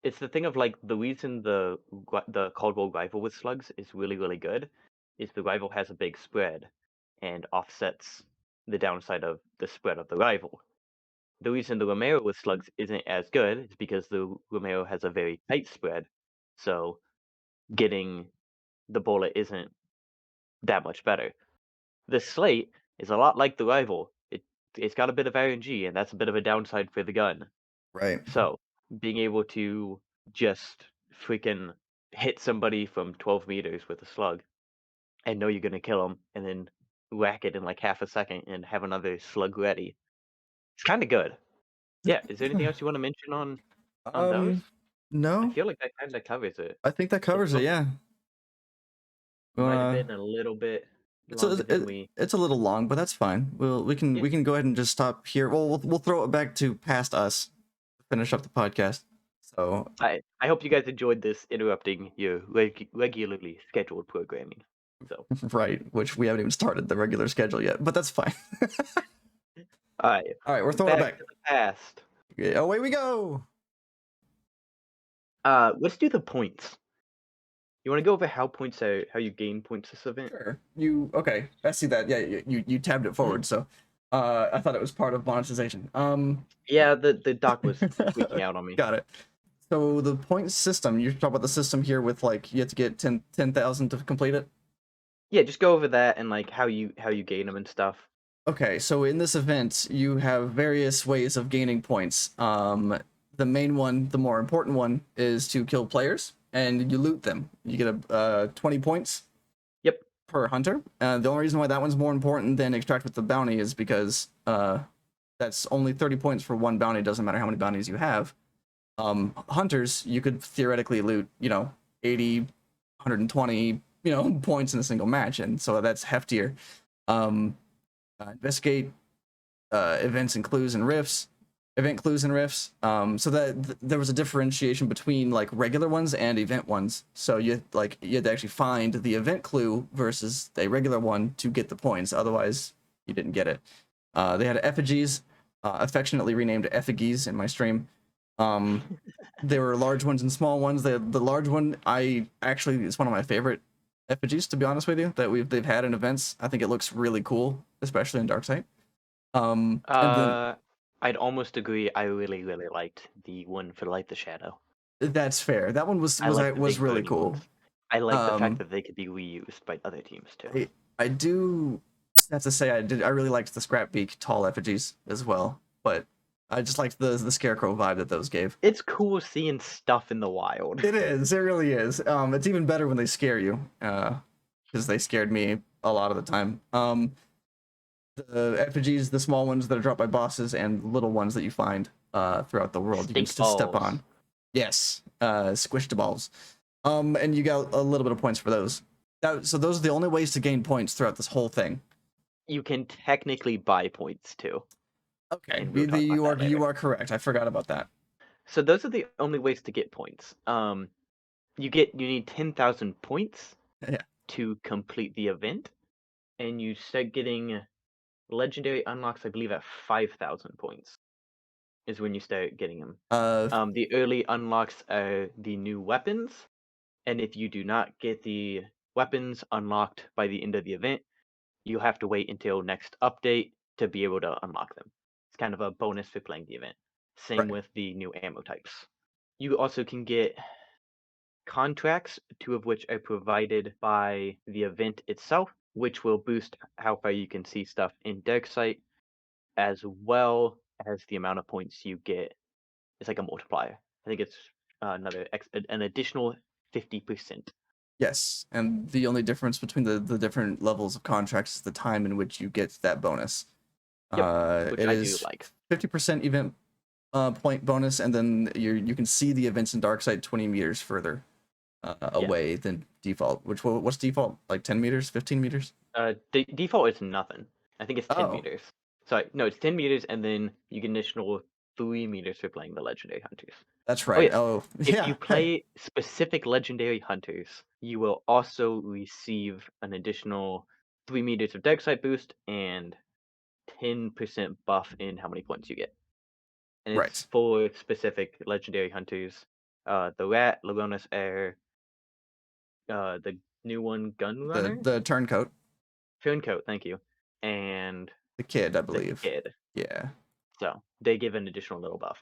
It's the thing of like the reason the Caldwell rifle with slugs is really really good is the rifle has a big spread and offsets the downside of the spread of the rifle. The reason the Romero with slugs isn't as good is because the Romero has a very tight spread, so getting the bullet isn't that much better. The slate is a lot like the rifle. It's got a bit of RNG, and that's a bit of a downside for the gun. Right. So, being able to just freaking hit somebody from 12 meters with a slug and know you're gonna kill them, and then whack it in like half a second and have another slug ready. It's kind of good. Yeah. Is there anything else you want to mention on those? Um, I no, feel like that kind of covers it. I think that It covers it. Yeah. might have Uh, been a little bit it's a longer than we. it's a little long, but that's fine. Yeah. We can go ahead and just stop here. Well, we'll throw it back to past us to finish up the podcast. So I hope you guys enjoyed this interrupting your regularly scheduled programming. So, right, which we haven't even started the regular schedule yet, but that's fine. all right, All right, we're throwing it back back. to the past. Okay, away we go. Let's do the points. You want to go over how you gain points this event? Sure. You okay? I see that. Yeah, you tabbed it Mhm. forward, so I thought it was part of monetization. Yeah, the doc was freaking out on me. Got it. So the point system, you talk about the system here with like you have to get 10,000 to complete it. Yeah, just go over that and like how you gain them and stuff. Okay, so in this event, you have various ways of gaining points. The main one, the more important one, is to kill players. and you loot them. You get a 20 points Yep. per hunter. The only reason why that one's more important than extract with the bounty is because that's only 30 points for one bounty. Doesn't matter how many bounties you have. Hunters, you could theoretically loot, 80, 120, points in a single match, and so that's heftier. Investigate events and clues and rifts, event clues and rifts. So that there was a differentiation between like regular ones and event ones. So you had to actually find the event clue versus a regular one to get the points. Otherwise, you didn't get it. They had effigies, affectionately renamed effigies in my stream. There were large ones and small ones. The large one, I actually, is one of my favorite effigies, to be honest with you, that they've had in events. I think it looks really cool, especially in Darkseid. And then I'd almost agree. I really, really liked the one for Light the Shadow. that's fair. That one was I was like the was big really burning cool. ones. I like the fact Um, that they could be reused by other teams too. I do have to say I really liked the scrap beak tall effigies as well, but I just liked the scarecrow vibe that those gave. It's cool seeing stuff in the wild. It is. It really is. It's even better when they scare you, because they scared me a lot of the time. The effigies, the small ones that are dropped by bosses, and little ones that you find throughout the world, you can Stink just step balls. on. Yes, squished balls. And you got a little bit of points for those. So those are the only ways to gain points throughout this whole thing. You can technically buy points too, Okay, and we'll talk about you are that later. correct. I forgot about that. So those are the only ways to get points. You need 10,000 points Yeah. to complete the event, and you start getting legendary unlocks, I believe, at 5,000 points is when you start getting them. Uh, The early unlocks are the new weapons, and if you do not get the weapons unlocked by the end of the event, you have to wait until next update to be able to unlock them. It's kind of a bonus for playing the event. Same right. with the new ammo types. You also can get contracts, two of which are provided by the event itself, which will boost how far you can see stuff in Darksight, as well as the amount of points you get. It's like a multiplier. I think it's an additional 50%. Yes, and the only difference between the different levels of contracts is the time in which you get that bonus. Yep, which It I do is like. 50% event point bonus, and then you can see the events in Darkseid 20 meters further Yeah. away than default. What's default? Like 10 meters, 15 meters? The default is nothing. I think it's 10 Oh, meters. Sorry, no, it's 10 meters, and then you get an additional 3 meters for playing the legendary hunters. that's Oh right. yes, Oh, if yeah. you Hey, play specific legendary hunters, you will also receive an additional 3 meters of dark side boost and 10% buff in how many points you get. And it's right. for specific legendary hunters. The Rat, Lagonis Air, the new one, Gunrunner? The turncoat, Turncoat, thank you. And the kid, I the believe. Kid. Yeah. So they give an additional little buff.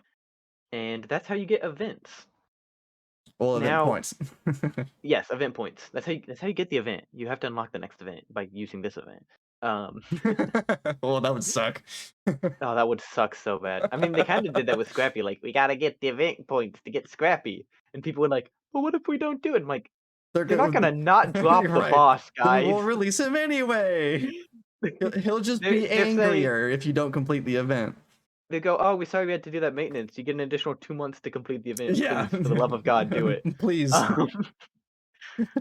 And that's how you get events. Well, event Now, points. yes, event points. That's how you get the event. You have to unlock the next event by using this event. Um, Well, that would suck. oh, that would suck so bad. I mean, they kind of did that with Scrappy. Like, we gotta get the event points to get Scrappy, and people were like, "Well, what if we don't do it?" I'm like, They're "They're not good. gonna not drop You're the right. boss, Then guys." we'll release him anyway. He'll just be They're saying angrier if you don't complete the event. they go, "Oh, we're sorry we had to do that maintenance. You get an additional 2 months to complete the event. Yeah. Please, for the love of God, do it." Please. Um,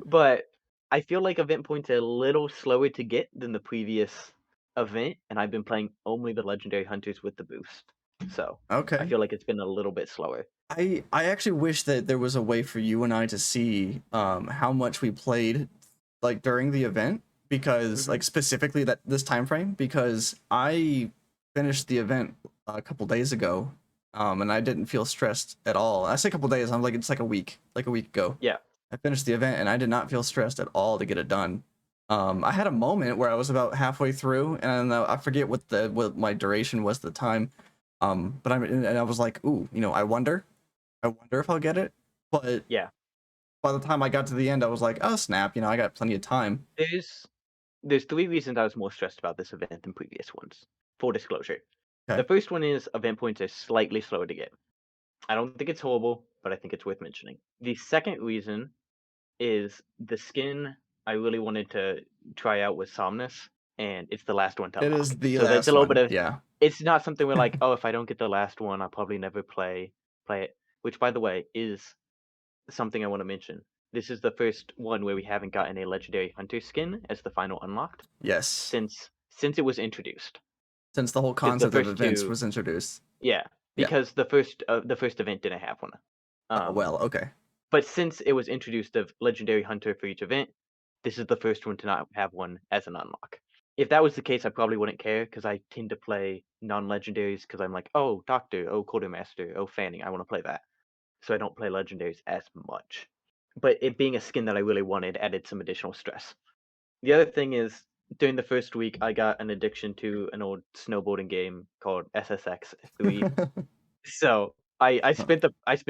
but I feel like event points are a little slower to get than the previous event, and I've been playing only the legendary hunters with the boost. So I Okay. feel like it's been a little bit slower. I actually wish that there was a way for you and I to see how much we played like during the event, because Hmm. like specifically that this time frame, because I finished the event a couple days ago, and I didn't feel stressed at all. I say a couple days, I'm like it's like a week ago. Yeah. I finished the event and I did not feel stressed at all to get it done. I had a moment where I was about halfway through, and I forget what my duration was at the time. But I was like, ooh, I wonder if I'll get it. But Yeah. by the time I got to the end, I was like, oh snap, I got plenty of time. There's there's three reasons I was more stressed about this event than previous ones. Full disclosure. The Okay. first one is event points are slightly slower to get. I don't think it's horrible, but I think it's worth mentioning. The second reason is the skin I really wanted to try out was Somnus, and it's the last one to It unlock. is the So there's a last little bit one. of Yeah. it's not something where like, oh, if I don't get the last one, I'll probably never play it. Which, by the way, is something I want to mention. This is the first one where we haven't gotten a legendary hunter skin as the final unlocked Yes. since it was introduced. Since the whole Because the concept of first events two, was introduced. yeah, Yeah. because the first event didn't have one. Oh, Um, well, okay. but since it was introduced of legendary hunter for each event, this is the first one to not have one as an unlock. If that was the case, I probably wouldn't care because I tend to play non-legendaries because I'm like, oh, Doctor, oh, Quartermaster, oh, Fanning, I want to play that. So I don't play legendaries as much. But it being a skin that I really wanted added some additional stress. The other thing is, during the first week, I got an addiction to an old snowboarding game called SSX3. So I spent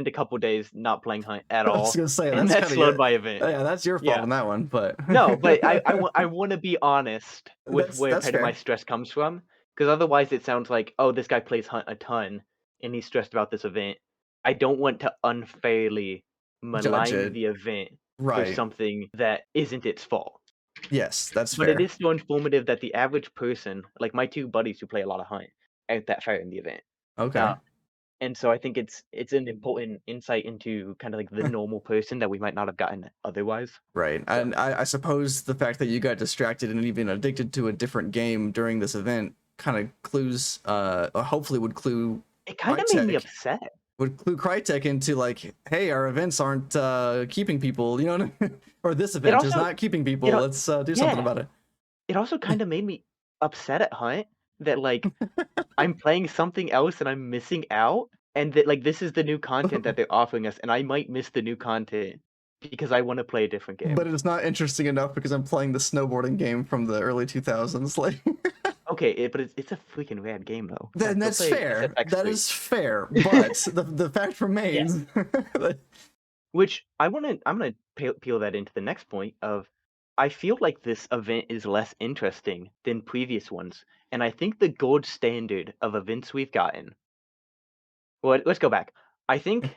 a couple days not playing Hunt at I was all, gonna say and that's that kind of slowed your, my event. yeah, that's your fault Yeah. on that one, but No, but I want to be honest with where that's kind of my fair. stress comes from, because otherwise it sounds like, oh, this guy plays Hunt a ton, and he's stressed about this event. I don't want to unfairly Judge malign it. the event for Right. something that isn't its fault. Yes, that's But it fair. is so informative that the average person, like my two buddies who play a lot of Hunt, aren't that far in the event. Okay. Uh, and so I think it's an important insight into kind of like the normal person that we might not have gotten otherwise. Right. So And I suppose the fact that you got distracted and even addicted to a different game during this event kind of clues, or hopefully would clue it kind of made me Crytek, upset. would clue Crytek into like, hey, our events aren't keeping people, you know, what I mean? Or this It event is also, not keeping you people. know, Let's do something yeah, about it. it also kind of made me upset at Hunt that like I'm playing something else and I'm missing out, and that like this is the new content that they're offering us, and I might miss the new content because I want to play a different game. But it's not interesting enough because I'm playing the snowboarding game from the early 2000s. Like, Okay, but it's a freaking rad game though. then Go that's play fair. That SFX3. is fair. But the fact Yeah. remains. Which I'm gonna peel that into the next point of I feel like this event is less interesting than previous ones, and I think the gold standard of events we've gotten. Well, let's go back. I think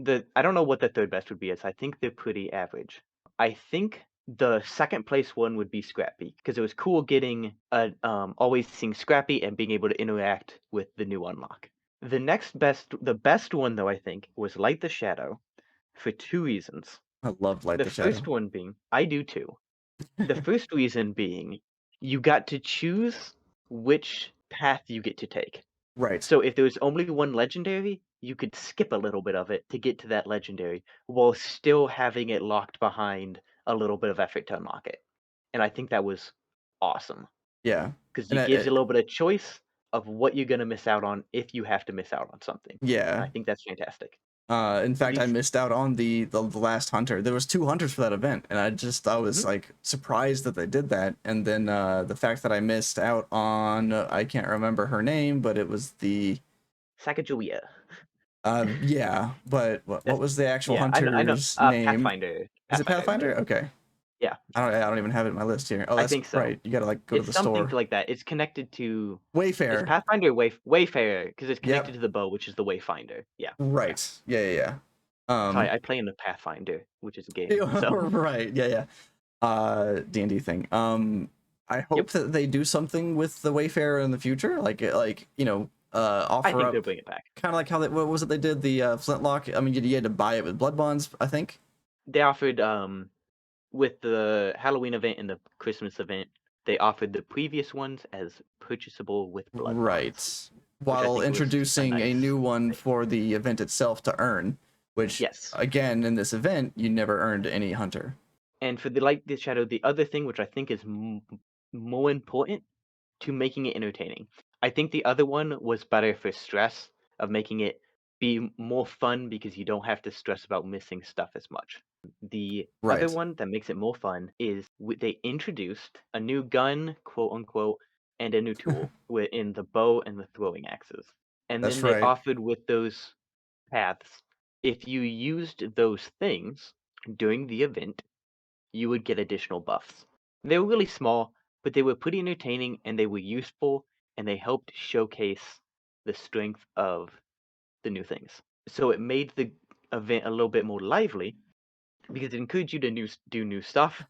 I don't know what the third best would be as I think they're pretty average. I think the second place one would be Scrappy because it was cool getting always seeing Scrappy and being able to interact with the new unlock. The best one though I think was Light the Shadow for two reasons. I love Light The the Shadow. first one being I do too. The first reason being you got to choose which path you get to take. Right. So if there was only one legendary, you could skip a little bit of it to get to that legendary while still having it locked behind a little bit of effort to unlock it. And I think that was awesome Yeah. because And it gives you a little bit of choice of what you're going to miss out on if you have to miss out on something. And yeah. I think that's fantastic. In fact, I These, missed out on the last hunter. There was two hunters for that event, and I was Mhm. like surprised that they did that. And then the fact that I missed out on I can't remember her name, but it was the Sacagawea. yeah. But what That's was the actual yeah, I know. hunter's name? Pathfinder. Is it Pathfinder. Pathfinder? Okay. Yeah, I don't even have it in my list here. Oh, I that's think so. right. You gotta like go to It's the something store. like that. It's connected to it's Wayfair. Pathfinder Wayfarer because it's connected Yep. to the bow, which is the Wayfinder. Yeah. Okay. Right. Yeah, yeah, yeah. Sorry, I play in the Pathfinder, which is a game. So Right. Yeah, yeah. D&D thing. I yep, hope that they do something with the Wayfarer in the future, like you know, I offer think they'll up bring it back. kind of like how they, what was it they did the flintlock. I mean, you had to buy it with blood bonds, I think. They offered with the Halloween event and the Christmas event, they offered the previous ones as purchasable with blood bonds, Right. which I While think was a introducing a nice new one thing. for the event itself to earn, which Yes. again in this event you never earned any hunter. And for the Light the Shadow, the other thing which I think is more important to making it entertaining. I think the other one was better for stress of making it be more fun because you don't have to stress about missing stuff as much. The other Right. one that makes it more fun is they introduced a new gun, quote unquote, and a new tool in the bow and the throwing axes. And then That's they right. offered with those paths, if you used those things during the event, you would get additional buffs. They were really small, but they were pretty entertaining and they were useful and they helped showcase the strength of the new things. So it made event a little bit more lively because it encourages you to do new stuff.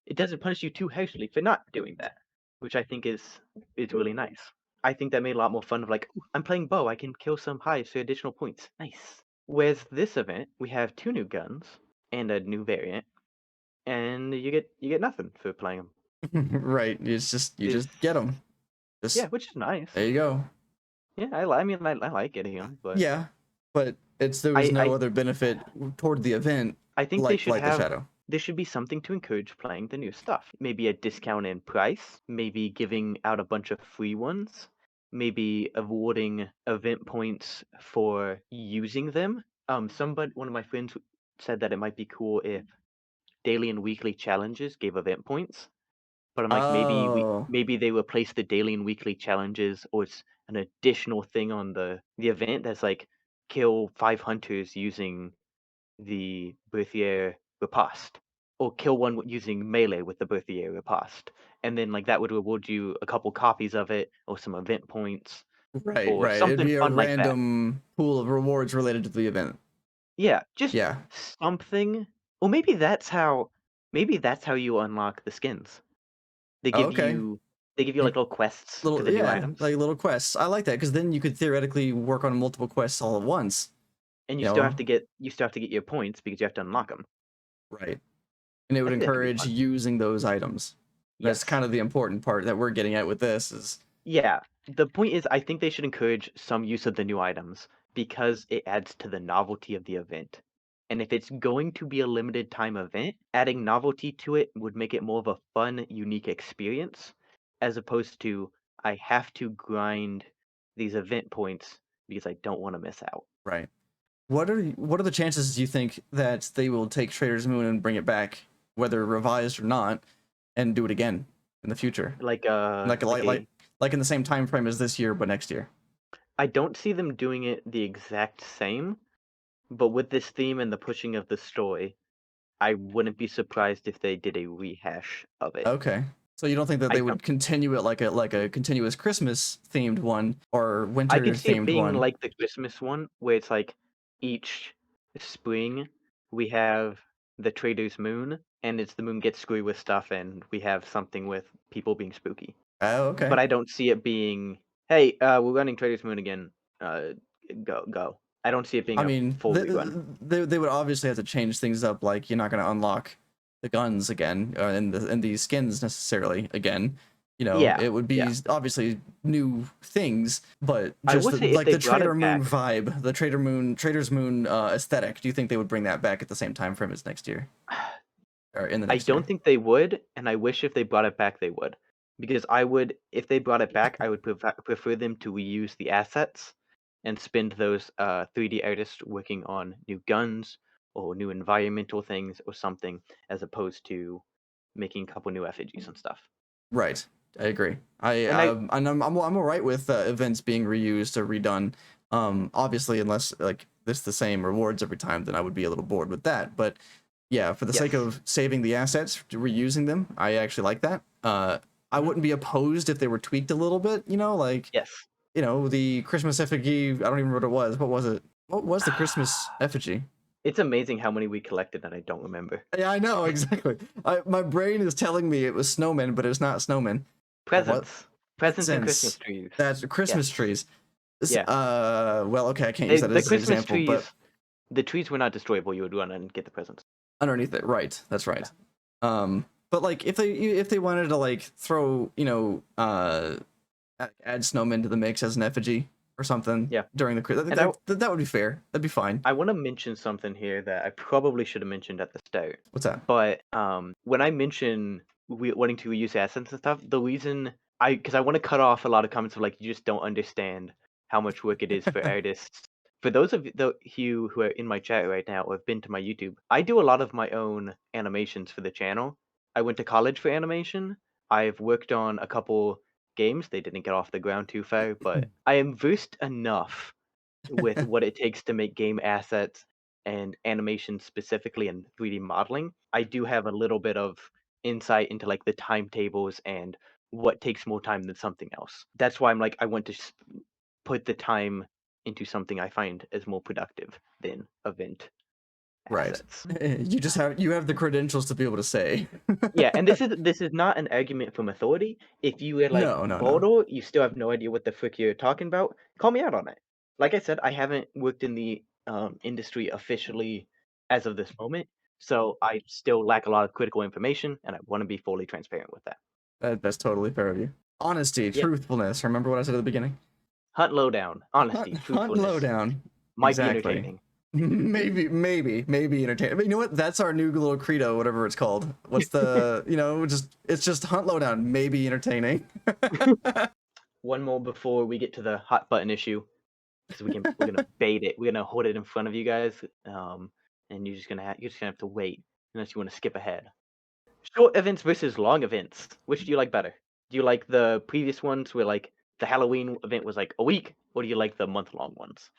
It doesn't punish you too harshly for not doing that, which I think is really nice. I think that made a lot more fun of like, "Ooh, I'm playing bow, I can kill some hives for additional points. Nice." Whereas this event, we have two new guns and a new variant, and you get nothing for playing them. Right. It's just you This just get them. Yeah, Just which is nice. there you go. Yeah, I mean I like getting them, but Yeah, but there was I no I other benefit toward the event I think like the shadow. there should be something to encourage playing the new stuff. Maybe a discount in price, maybe giving out a bunch of free ones, maybe awarding event points for using them. One of my friends said that it might be cool if daily and weekly challenges gave event points. But I'm like, Oh, maybe they replace the daily and weekly challenges, or it's an additional thing on the event that's like kill 5 hunters using the Berthier riposte, or kill one using melee with the Berthier riposte, and then like that would reward you a couple copies of it, or some event points, right, or right. It'd something be a fun like that. random pool of rewards related to the event. Yeah, just Yeah. something, or maybe that's how you unlock the skins. They Oh, give okay. you they give you You like little quests for little the new yeah, items. like little quests. I like that because then you could theoretically work on multiple quests all at once. And You know, you still have to get your points because you have to unlock them. right? And it I would think that could be encourage fun. using those items. That's Yes. kind of the important part that we're getting at with this is Yeah. The point is I think they should encourage some use of the new items because it adds to the novelty of the event. And if it's going to be a limited time event, adding novelty to it would make it more of a fun, unique experience as opposed to I have to grind these event points because I don't want to miss out. right. What are the chances do you think that they will take Trader's Moon and bring it back, whether revised or not, and do it again in the future? Like Like like a like in the same time frame as this year, but next year. I don't see them doing it the exact same, but with this theme and the pushing of the story, I wouldn't be surprised if they did a rehash of it. Okay. So you don't think that I they don't would continue it like a continuous Christmas themed one or I winter could see it themed being one? like the Christmas one, where it's like each spring we have the Trader's Moon, and it's the moon gets screwy with stuff, and we have something with people being spooky. Oh, But okay. I don't see it being, hey, we're running Trader's Moon again. Uh, go. I don't see it being I a mean, full rerun. they would obviously have to change things up. Like you're not going to unlock the guns again and these skins necessarily again. You know, Yeah, it would yeah. be obviously new things, but I just would say if like they the brought Trader it Moon back, vibe, the Trader's Moon aesthetic. Do you think they would bring that back at the same time frame as next year or in the I next don't year? think they would, and I wish if they brought it back, they would. Because if they brought it back, I would prefer them to reuse the assets and spend those 3D artists working on new guns or new environmental things or something, as opposed to making a couple new effigies and stuff. Right. I agree. And I And I'm all right with events being reused or redone. Obviously, unless like it's the same rewards every time, then I would be a little bored with that. But yeah, for the Yes, sake of saving the assets, reusing them, I actually like that. I mhm, wouldn't be opposed if they were tweaked a little bit. You know, like yes. the Christmas effigy. I don't even remember what it was. What was it? What was the Christmas effigy? It's amazing how many we collected that I don't remember. Yeah, I know exactly. My brain is telling me it was snowmen, but it's not snowmen. What Presents, presents and Christmas presents? trees. That's Christmas Yes, trees. yeah. Well, okay, I can't use that The as an Christmas example, but trees, the trees were not destroyable. You would run and get the presents. underneath it, right? That's Yeah. right. But like if they wanted to like throw add snowmen to the mix as an effigy or something Yeah. during the I think And that would be fair. That'd be fine. I want to mention something here that I probably should have mentioned at the start. What's that? But when I mention wanting to reuse assets and stuff, the reason because I want to cut off a lot of comments of like you just don't understand how much work it is for artists. For those of you who are in my chat right now or have been to my YouTube, I do a lot of my own animations for the channel. I went to college for animation. I've worked on a couple games. They didn't get off the ground too far, but I am versed enough with what it takes to make game assets and animation specifically in 3D modeling. I do have a little bit of insight into like the timetables and what takes more time than something else. That's why I'm like I want to put the time into something I find as more productive than event. Right. assets. You have the credentials to be able to say. Yeah, and this is not an argument from authority. If you were like No, no, no. Bodo, you still have no idea what the frick you're talking about. Call me out on it. Like I said, I haven't worked in the industry officially as of this moment, so I still lack a lot of critical information, and I want to be fully transparent with that. That's totally fair of you. Honesty, Yeah, truthfulness. Remember what I said at the beginning? hunt lowdown, honesty, Hunt truthfulness lowdown. might be Exactly. entertaining. Maybe entertaining. But you know what? That's our new little credo, whatever it's called. What's the it's just hunt lowdown, maybe entertaining. One more before we get to the hot button issue, because we're gonna bait it. We're gonna hold it in front of you guys, and you're just gonna have to wait unless you want to skip ahead. Short events versus long events. Which do you like better? Do you like the previous ones where like the Halloween event was like a week, or do you like the month-long ones?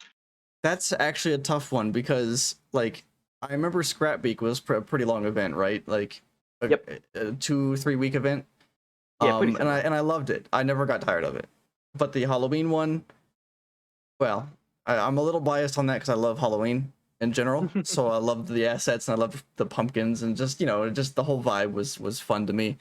That's actually a tough one because like I remember Scrapbeak was a pretty long event, right? Like Yep. a 2-3 week event. Yeah, pretty And similar. I loved it. I never got tired of it. But the Halloween one, well, I'm a little biased on that because I love Halloween in general. So I loved the assets and I loved the pumpkins and just just the whole vibe was fun to me.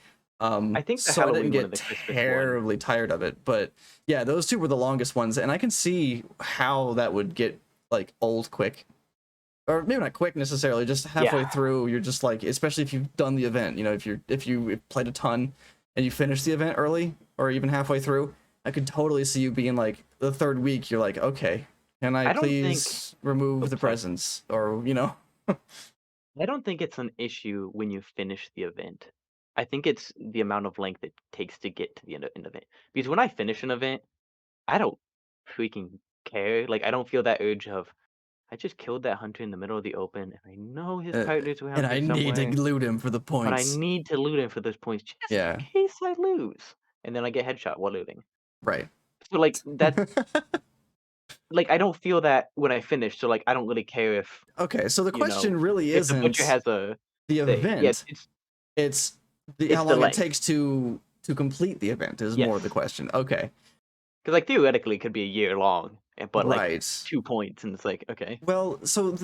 I think the So I didn't Halloween one and get the Christmas one. terribly tired of it. But yeah, those two were the longest ones, and I can see how that would get like old quick. Or maybe not quick necessarily, just halfway Yeah, through, you're just like, especially if you've done the event, if you played a ton and you finish the event early or even halfway through, I could totally see you being like the third week, you're like, okay, can I I don't think. please remove the Oops, sorry. presents? Or, I don't think it's an issue when you finish the event. I think it's the amount of length it takes to get to the end of it. Because when I finish an event, I don't freaking care. Like I don't feel that urge of I just killed that hunter in the middle of the open, and I know his uh, partner's and around I here need to somewhere, loot him for the but I points. need to loot him for those points just Yeah, in case I lose. And then I get headshot while looting. right. So like that, like I don't feel that when I finish. So like I don't really care if Okay, so the question really if the butcher isn't has a the thing. Yeah, event, it's the how it's the long it length. takes to complete the event is Yes, more the question. Okay. because like theoretically it could be a year long, but like Right. 2 points, and it's like okay, Well, so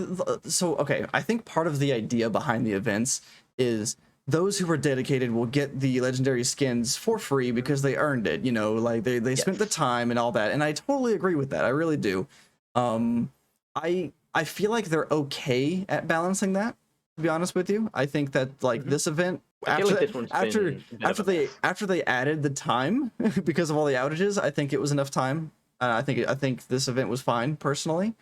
okay, I think part of the idea behind the events is those who are dedicated will get the legendary skins for free because they earned it, like they spent the yes, time and all that. And I totally agree with that. I really do. Um I feel like they're okay at balancing that, to be honest with you. I think that like hmm this event I feel after like that this one's been a bit of a mess. after they added the time because of all the outages, I think it was enough time. I think this event was fine personally.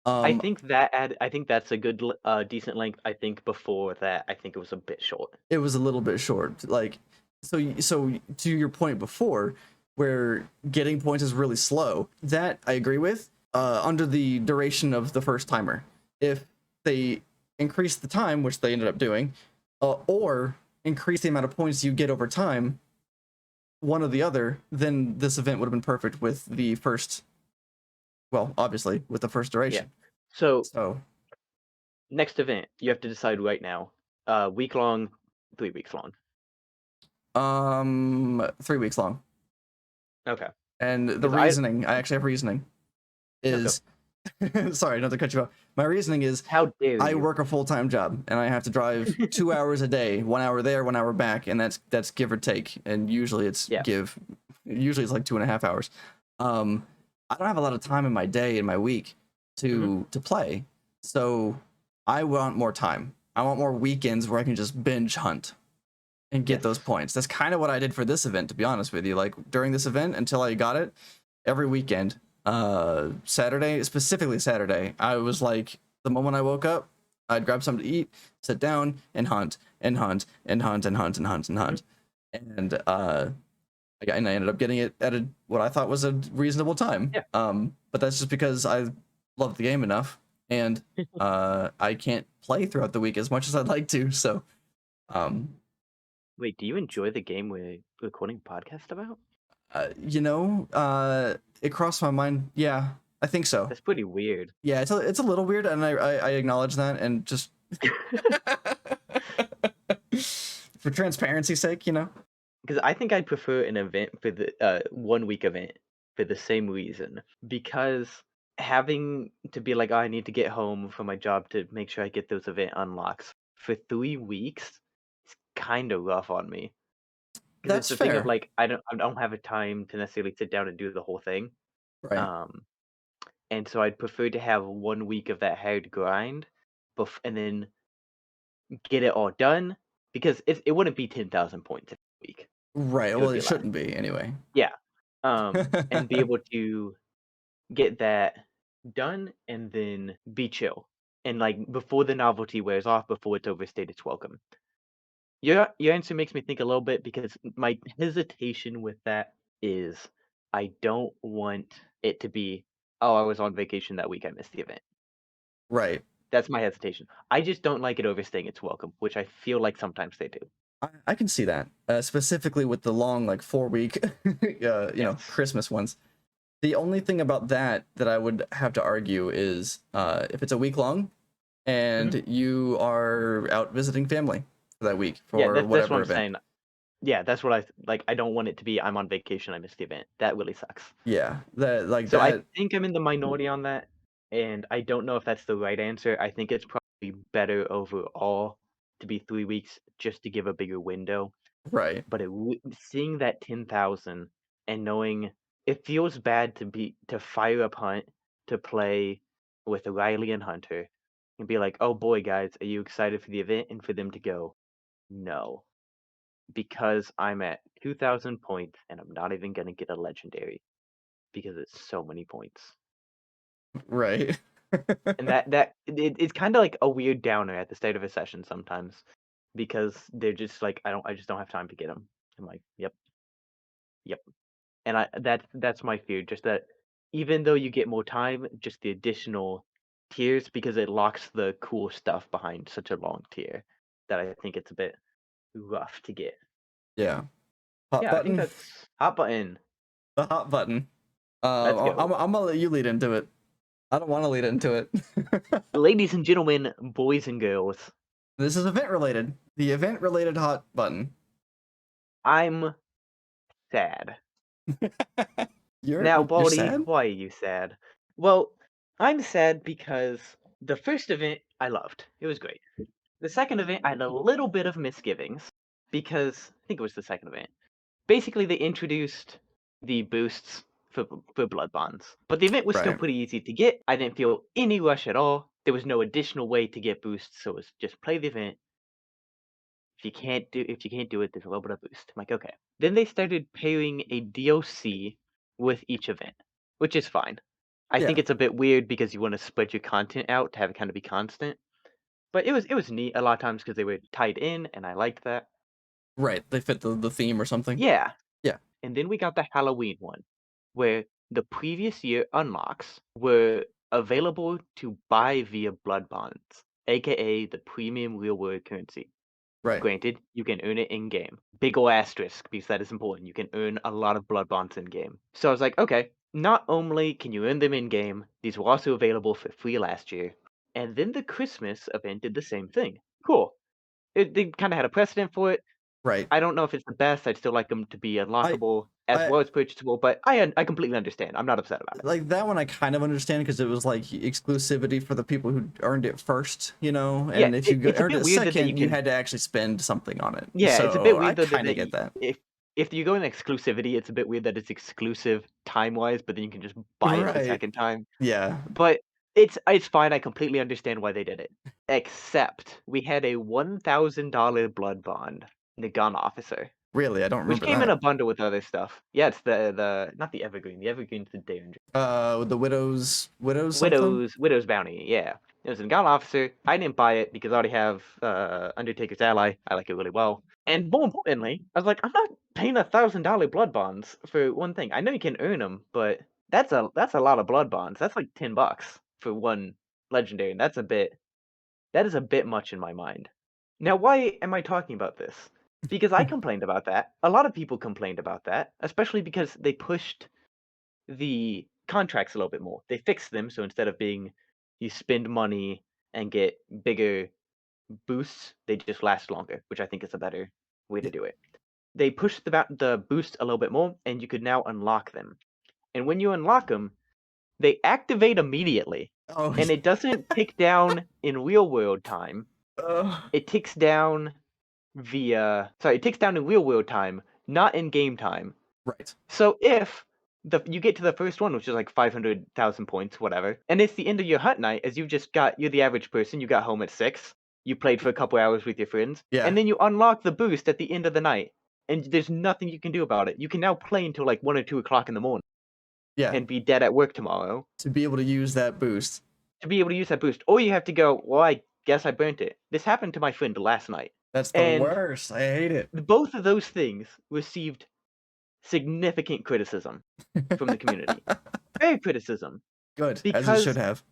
Um I think that's a good decent length. I think before that, I think it was a bit short. it was a little bit short. Like, so to your point before, where getting points is really slow. That I agree with. Under the duration of the first timer, if they increase the time, which they ended up doing, or increase the amount of points you get over time, one or the other, then this event would have been perfect with the first. Well, obviously with the first Yeah. duration. So So, next event, you have to decide right now. Week long, 3 weeks long. 3 weeks long. Okay. And the Because I reasoning, I actually have reasoning, okay. is sorry, not to cut you off. My reasoning is How dare I you? work a full-time job and I have to drive 2 hours a day, 1 hour there, 1 hour back, and that's give or take. And Yeah. usually it's like 2.5 hours. Um, I don't have a lot of time in my day in my week hmm to play, so I want more time. I want more weekends where I can just binge hunt and get Yes. those points. That's kind of what I did for this event, to be honest with you. Like during this event until I got it, every weekend, Saturday, specifically Saturday, I was like, the moment I woke up, I'd grab something to eat, sit down, and hunt and hunt and hunt and hunt and hunt and hmm hunt. And I ended up getting it at what I thought was a reasonable time. Yeah. But that's just because I love the game enough, and I can't play throughout the week as much as I'd like to. So, um, Wait, do you enjoy the game we're recording a podcast about? it crossed my mind. Yeah, I think so. That's pretty weird. Yeah, it's a little weird, and I acknowledge that, and just for transparency's sake, Because I think I'd prefer an event for the 1 week event for the same reason. Because having to be like, "Oh, I need to get home from my job to make sure I get those event unlocks for 3 weeks," it's kinda rough on me. 'Cause it's That's the thing of, fair. like, I don't have a time to necessarily sit down and do the whole thing, Right. um, and so I'd prefer to have 1 week of that hard grind and then get it all done, because it wouldn't be 10,000 points in a week. Right. It Well, would it be less. shouldn't be anyway. Yeah, and be able to get that done and then be chill, and, like, before the novelty wears off, before it's overstayed its welcome. Your answer makes me think a little bit, because my hesitation with that is I don't want it to be, "Oh, I was on vacation that week, I missed the event." Right. That's my hesitation. I just don't like it overstaying its welcome, which I feel like sometimes they do. I can see that, specifically with the long, like 4 week, Yes. Christmas ones. The only thing about that I would have to argue is if it's a week long Mhm. and you are out visiting family for that week Yeah, for that's what whatever I'm event. saying. Yeah, that's what like, I don't want it to be, "I'm on vacation, I missed the event." That really sucks. Yeah, that like So I that. think I'm in the minority on that, and I don't know if that's the right answer. I think it's probably better overall to be 3 weeks just to give a bigger window, Right. but seeing that 10,000 and knowing it feels bad to fire up Hunt to play with Riley and Hunter and be like, "Oh boy, guys, are you excited for the event?" And for them to go, "No, because I'm at 2,000 points and I'm not even gonna get a legendary because it's so many points." Right. And it's kinda like a weird downer at the start of a session sometimes, because they're just like, I just don't have time to get them." I'm like, "Yep, yep." And that's my fear, just that even though you get more time, just the additional tiers, because it locks the cool stuff behind such a long tier, that I think it's a bit rough to get. Yeah. Hot Yeah, I think button. that's hot button. The hot button. Let's go. I'm gonna let you lead into it. I don't want to lead into it. Ladies and gentlemen, boys and girls, This is event related. The event related hot button. I'm sad. Now, You're Baldy, sad? why are you sad? Well, I'm sad because the first event I loved. It was great. The second event, I had a little bit of misgivings because I think it was the second event. Basically, they introduced the boosts for blood bonds, but the event was still Right. pretty easy to get. I didn't feel any rush at all. There was no additional way to get boosts, so it was just play the event. If you can't do it, there's a little bit of boost. I'm like, okay. Then they started pairing a DLC with each event, which is fine. I think Yeah. it's a bit weird because you want to spread your content out to have it kind of be constant. But it was neat a lot of times because they were tied in, and I liked that. Right. They fit the theme or something. Yeah. Yeah. And then we got the Halloween one, where the previous year unlocks were available to buy via blood bonds, aka the premium real world currency. Right. Granted, you can earn it in game. Big ol' asterisk, because that is important. You can earn a lot of blood bonds in game. So I was like, okay, not only can you earn them in game, these were also available for free last year. And then the Christmas event did the same thing. Cool. They kind of had a precedent for it. Right. I don't know if it's the best. I'd still like them to be I unlockable as I well as purchasable, but I completely understand. I'm not upset about it. like that one. I kind of understand because it was like exclusivity for the people who earned it first, Yeah, and if you it's a earned bit it weird that you second, you can. had to actually spend something on it. Yeah, it's a bit So I weird though kind of get that that. if you go in exclusivity, it's a bit weird that it's exclusive time-wise, but then you can just buy it the Right. second time. Yeah. But it's fine, I completely understand why they did it. Except we had a $1,000 blood bond, the gun officer, Really, I don't which remember came in that. a bundle with other stuff. Yeah, it's the not the evergreen. The evergreen's the danger. The widows something. Widow's Bounty, yeah. It was a gun officer. I didn't buy it because I already have Undertaker's Ally. I like it really well. And more importantly, I was like, I'm not paying $1,000 blood bonds for one thing. I know you can earn them, but that's a lot of blood bonds. That's like $10 for one legendary, and that is a bit much in my mind. Now, why am I talking about this? Because I complained about that. A lot of people complained about that, especially because they pushed the contracts a little bit more. They fixed them, so instead of being you spend money and get bigger boosts, they just last longer, which I think is a better way to Yeah. do it. They pushed the boost a little bit more, and you could now unlock them. And when you unlock them, they activate immediately, Oh, and it doesn't tick down in real world time. uh, It ticks down it ticks down in real world time, not in game time. right. So if you get to the first one, which is like 500,000 points, whatever, and it's the end of your hunt night, as you're the average person, you got home at 6, you played for a couple hours with your friends, Yeah, and then you unlock the boost at the end of the night, and there's nothing you can do about it. You can now play until like 1 or 2 o'clock in the morning yeah. and be dead at work tomorrow To be able to use that boost. to be able to use that boost. Or you have to go, well, I guess I burnt it. This happened to my friend last night. That's the And worst. I hate it. both of those things received significant criticism from the community. Very criticism. Good, as it should Because, have.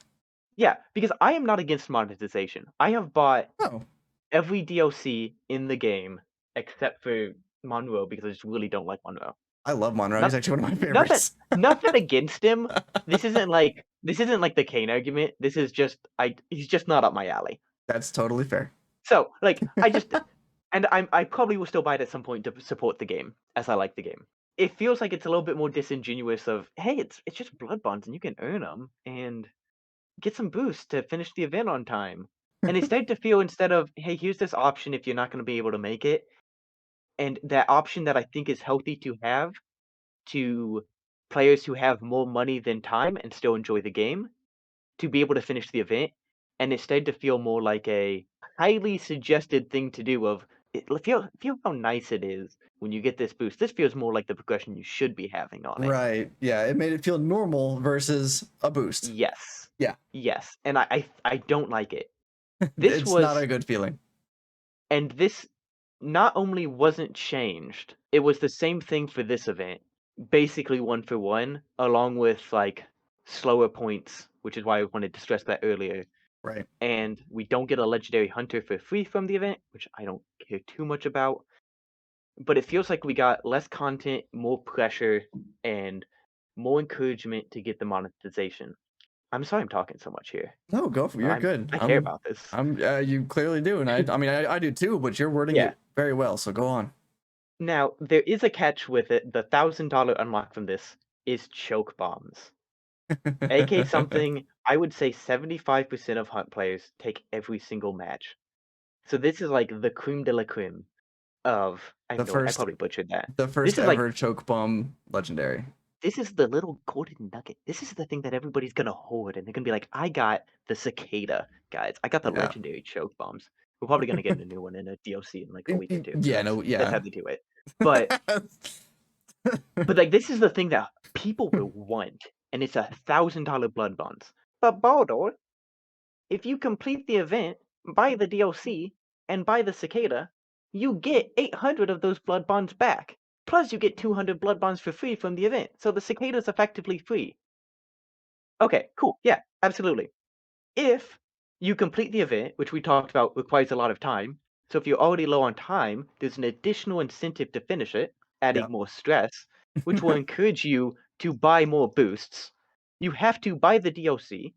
yeah, because I am not against monetization. I have bought Oh, every DLC in the game except for Monroe because I just really don't like Monroe. I love Monroe. He's Not, actually one of my nothing, favorites. nothing against him. This isn't like the Kane argument. This is just he's just not up my alley. That's totally fair. So like I probably will still buy it at some point to support the game as I like the game. It feels like it's a little bit more disingenuous of hey, it's just blood bonds and you can earn them and get some boosts to finish the event on time. And it's starting to feel instead of hey, here's this option if you're not going to be able to make it, and that option that I think is healthy to have to players who have more money than time and still enjoy the game to be able to finish the event, and it started to feel more like a highly suggested thing to do of feel how nice it is when you get this boost. This feels more like the progression you should be having on it. Right. Yeah, it made it feel normal versus a boost. Yes. Yeah. Yes. And I don't like it. This It's not was a good feeling. and this not only wasn't changed, it was the same thing for this event. Basically one for one, along with like slower points, which is why I wanted to stress that earlier. Right. And we don't get a legendary hunter for free from the event, which I don't care too much about. But it feels like we got less content, more pressure, and more encouragement to get the monetization. I'm sorry I'm talking so much here, No, go for it. but You're good. I care about this. You clearly do, and I mean, I do too. But you're wording Yeah. it very well. So go on. Now there is a catch with it. The $1,000 unlock from this is choke bombs, aka something I would say 75% of hunt players take every single match. So this is like the cream de la creme of I the know it, I first, probably butchered that. the This first is like ever choke bomb legendary. this is the little golden nugget. This is the thing that everybody's gonna hoard, and they're gonna be like, "I got the cicada, guys. I got the Yeah. legendary choke bombs." We're probably gonna get a new one in a DLC in like a week or two. So Yeah. No. that's how Yeah. they do it. But like this is the thing that people will want, and it's $1,000 blood bonds. But Baldur, if you complete the event, buy the DLC, and buy the cicada, you get 800 of those blood bonds back. Plus, you get 200 blood bonds for free from the event. So the cicada is effectively free. Okay, cool. Yeah, absolutely. If you complete the event, which we talked about requires a lot of time, so if you're already low on time, there's an additional incentive to finish it, Yeah. adding more stress, which will encourage you to buy more boosts. You have to buy the DLC,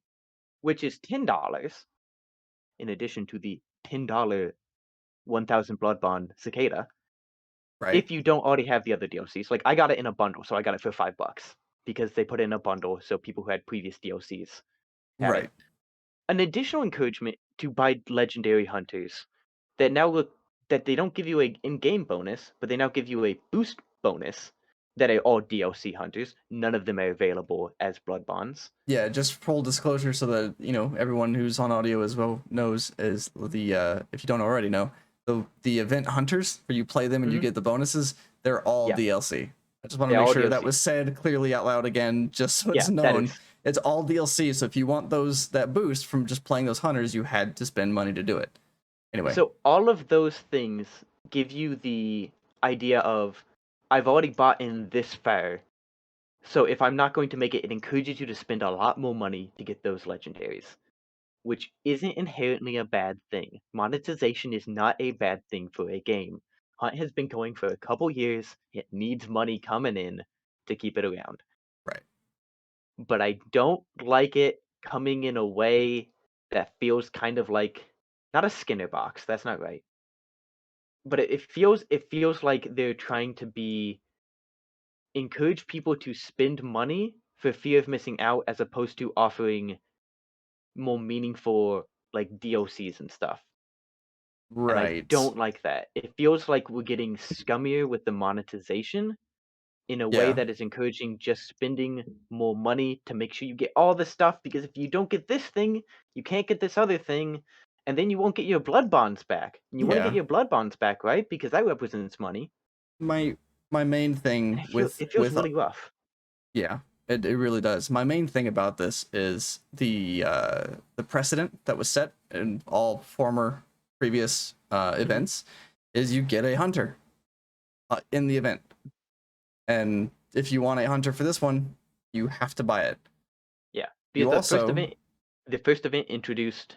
which is $10, in addition to the $10 1,000 Blood Bond Cicada, Right. if you don't already have the other DLCs. Like, I got it in a bundle, so I got it for $5 because they put it in a bundle so people who had previous DLCs had it. Right. An additional encouragement to buy legendary hunters that now look that they don't give you a in-game bonus, but they now give you a boost bonus that are all DLC hunters. None of them are available as blood bonds. Yeah, just full disclosure so that everyone who's on audio as well knows is the if you don't already know, the event hunters where you play them and you Mhm. get the bonuses, they're all Yeah, DLC. I just want to they're make all sure that DLC. was said clearly out loud again, just so it's Yeah, that known. is. It's all DLC, so if you want that boost from just playing those hunters, you had to spend money to do it. Anyway, So all of those things give you the idea of I've already bought in this far. So if I'm not going to make it, it encourages you to spend a lot more money to get those legendaries, which isn't inherently a bad thing. Monetization is not a bad thing for a game. Hunt has been going for a couple years. It needs money coming in to keep it around. right. But I don't like it coming in a way that feels kind of like not a Skinner box. That's not right. But it feels like they're trying to be encourage people to spend money for fear of missing out as opposed to offering more meaningful like DLCs and stuff. And I Right. don't like that. It feels like we're getting scummier with the monetization in a way Yeah. that is encouraging just spending more money to make sure you get all the stuff, because if you don't get this thing, you can't get this other thing, and then you won't get your blood bonds back. And you want to get Yeah. your blood bonds back, right? Because that represents money. My my main And thing it feels really rough. yeah, it really does. My main thing about this is the precedent that was set in all former previous Mhm. events is you get a hunter in the event, and if you want a hunter for this one, you have to buy it. Yeah, because You also the first event introduced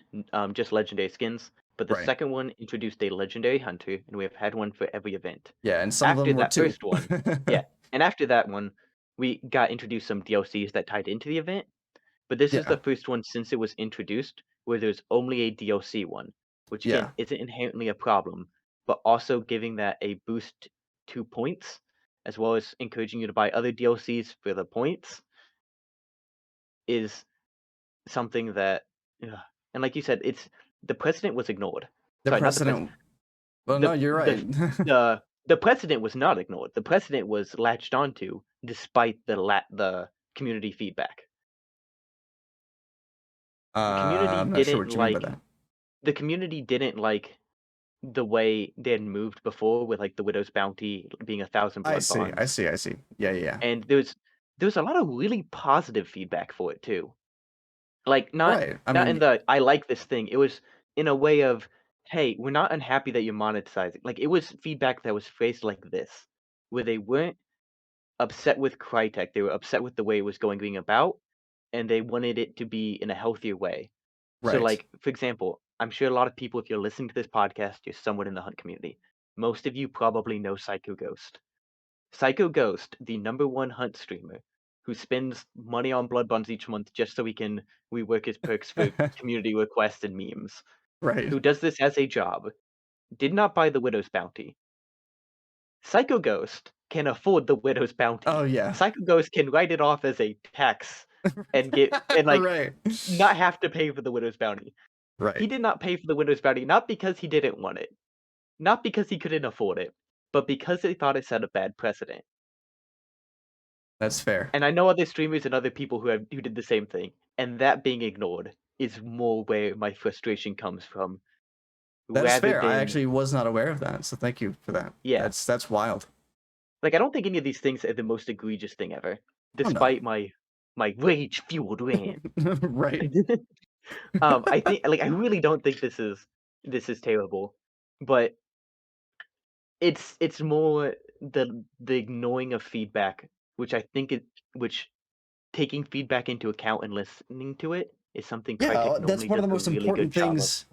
just legendary skins, but the right, second one introduced a legendary hunter, and we have had one for every event. yeah, and some of After them were that two. first one, yeah, and after that one, we got introduced some DLCs that tied into the event. But this is Yeah, the first one since it was introduced where there's only a DLC one, which again yeah, isn't inherently a problem, but also giving that a boost to points, as well as encouraging you to buy other DLCs for the points, is something that, ugh. And like you said, it's the precedent was ignored. the Sorry, not the precedent. precedent. Well, no, you're right. The precedent was not ignored. The precedent was latched onto despite the community feedback. The community I'm not sure didn't what you mean by like that. the community didn't like the way they had moved before with like the widow's bounty being 1,000 I blood see, I bonds, see, I see. Yeah, yeah, yeah. and there was a lot of really positive feedback for it too. Like Right. I not in mean, the I like this thing. It was in a way of, hey, we're not unhappy that you're monetizing. Like it was feedback that was phrased like this, where they weren't upset with Crytek. They were upset with the way it was going about, and they wanted it to be in a healthier way. So, right. like, for example, I'm sure a lot of people, if you're listening to this podcast, you're somewhat in the hunt community. Most of you probably know Psycho Ghost. Psycho Ghost, the number one hunt streamer, who spends money on blood bonds each month just so he can rework his perks for community requests and memes, Right. who does this as a job, did not buy the Widow's Bounty. Psycho Ghost can afford the Widow's Oh Bounty. yeah. Psycho Ghost can write it off as a tax and like Right. not have to pay for the Widow's Bounty. He Right. did not pay for the Widow's Bounty, not because he didn't want it, not because he couldn't afford it, but because he thought it set a bad precedent. That's fair. And I know other streamers and other people who did the same thing, and that being ignored is more where my frustration comes from, That is rather fair. I than actually was not aware of that, so thank you for that. yeah. That's wild. Like I don't think any of these things are the most egregious thing ever, Oh no. despite my rage fueled rant. Right. I think like I really don't think this is terrible, but it's more the ignoring of feedback, which I think which taking feedback into account and listening to it is something Yeah, Crytek that's normally one of does the a most really good important job of. things.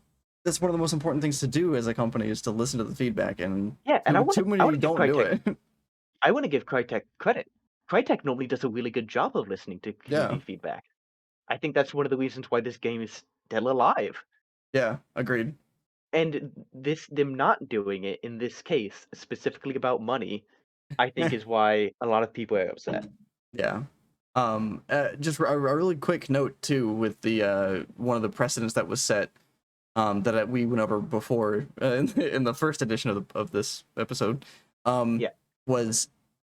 That's one of the most important things to do as a company is to listen to the feedback, and Yeah, and too I many wanna give don't do Crytek it. credit. Crytek normally does a really good job of listening to Yeah. community feedback. I think that's one of the reasons why this game is still alive. Yeah. Agreed. And this them not doing it in this case, specifically about money, I think is why a lot of people are upset. Yeah. Just a really quick note too with the one of the precedents that was set that we went over before in the first edition of this episode um, Yeah. was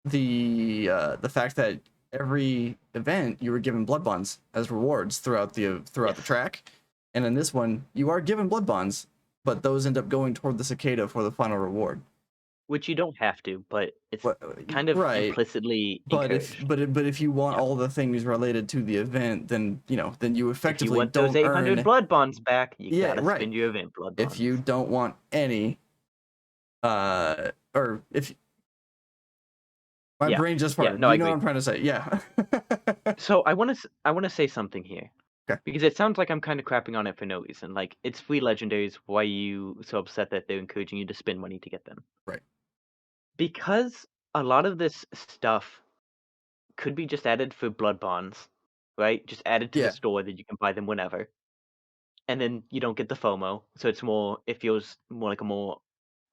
the fact that every event you were given blood bonds as rewards throughout the Yes. track, and in this one you are given blood bonds, but those end up going toward the cicada for the final reward. Which you don't have to, but it's What, kind of right? implicitly But if encouraged. but if you want Yeah. all the things related to the event, then then you If you effectively want those don't 800 earn. blood bonds back, you Yeah, gotta right. spend your event blood If you bonds. don't want any, or if my Yeah. brain just Yeah, farted, no, I you know what agree. I'm trying to say? Yeah. So I wanna say something here, Okay. because it sounds like I'm kinda crapping on it for no reason. Like, it's free legendaries, why are you so upset that they're encouraging you to spend money to get them? Right. Because a lot of this stuff could be just added for blood bonds, right? Just added to the Yeah. store that you can buy them whenever. And then you don't get the FOMO, so it feels more like a more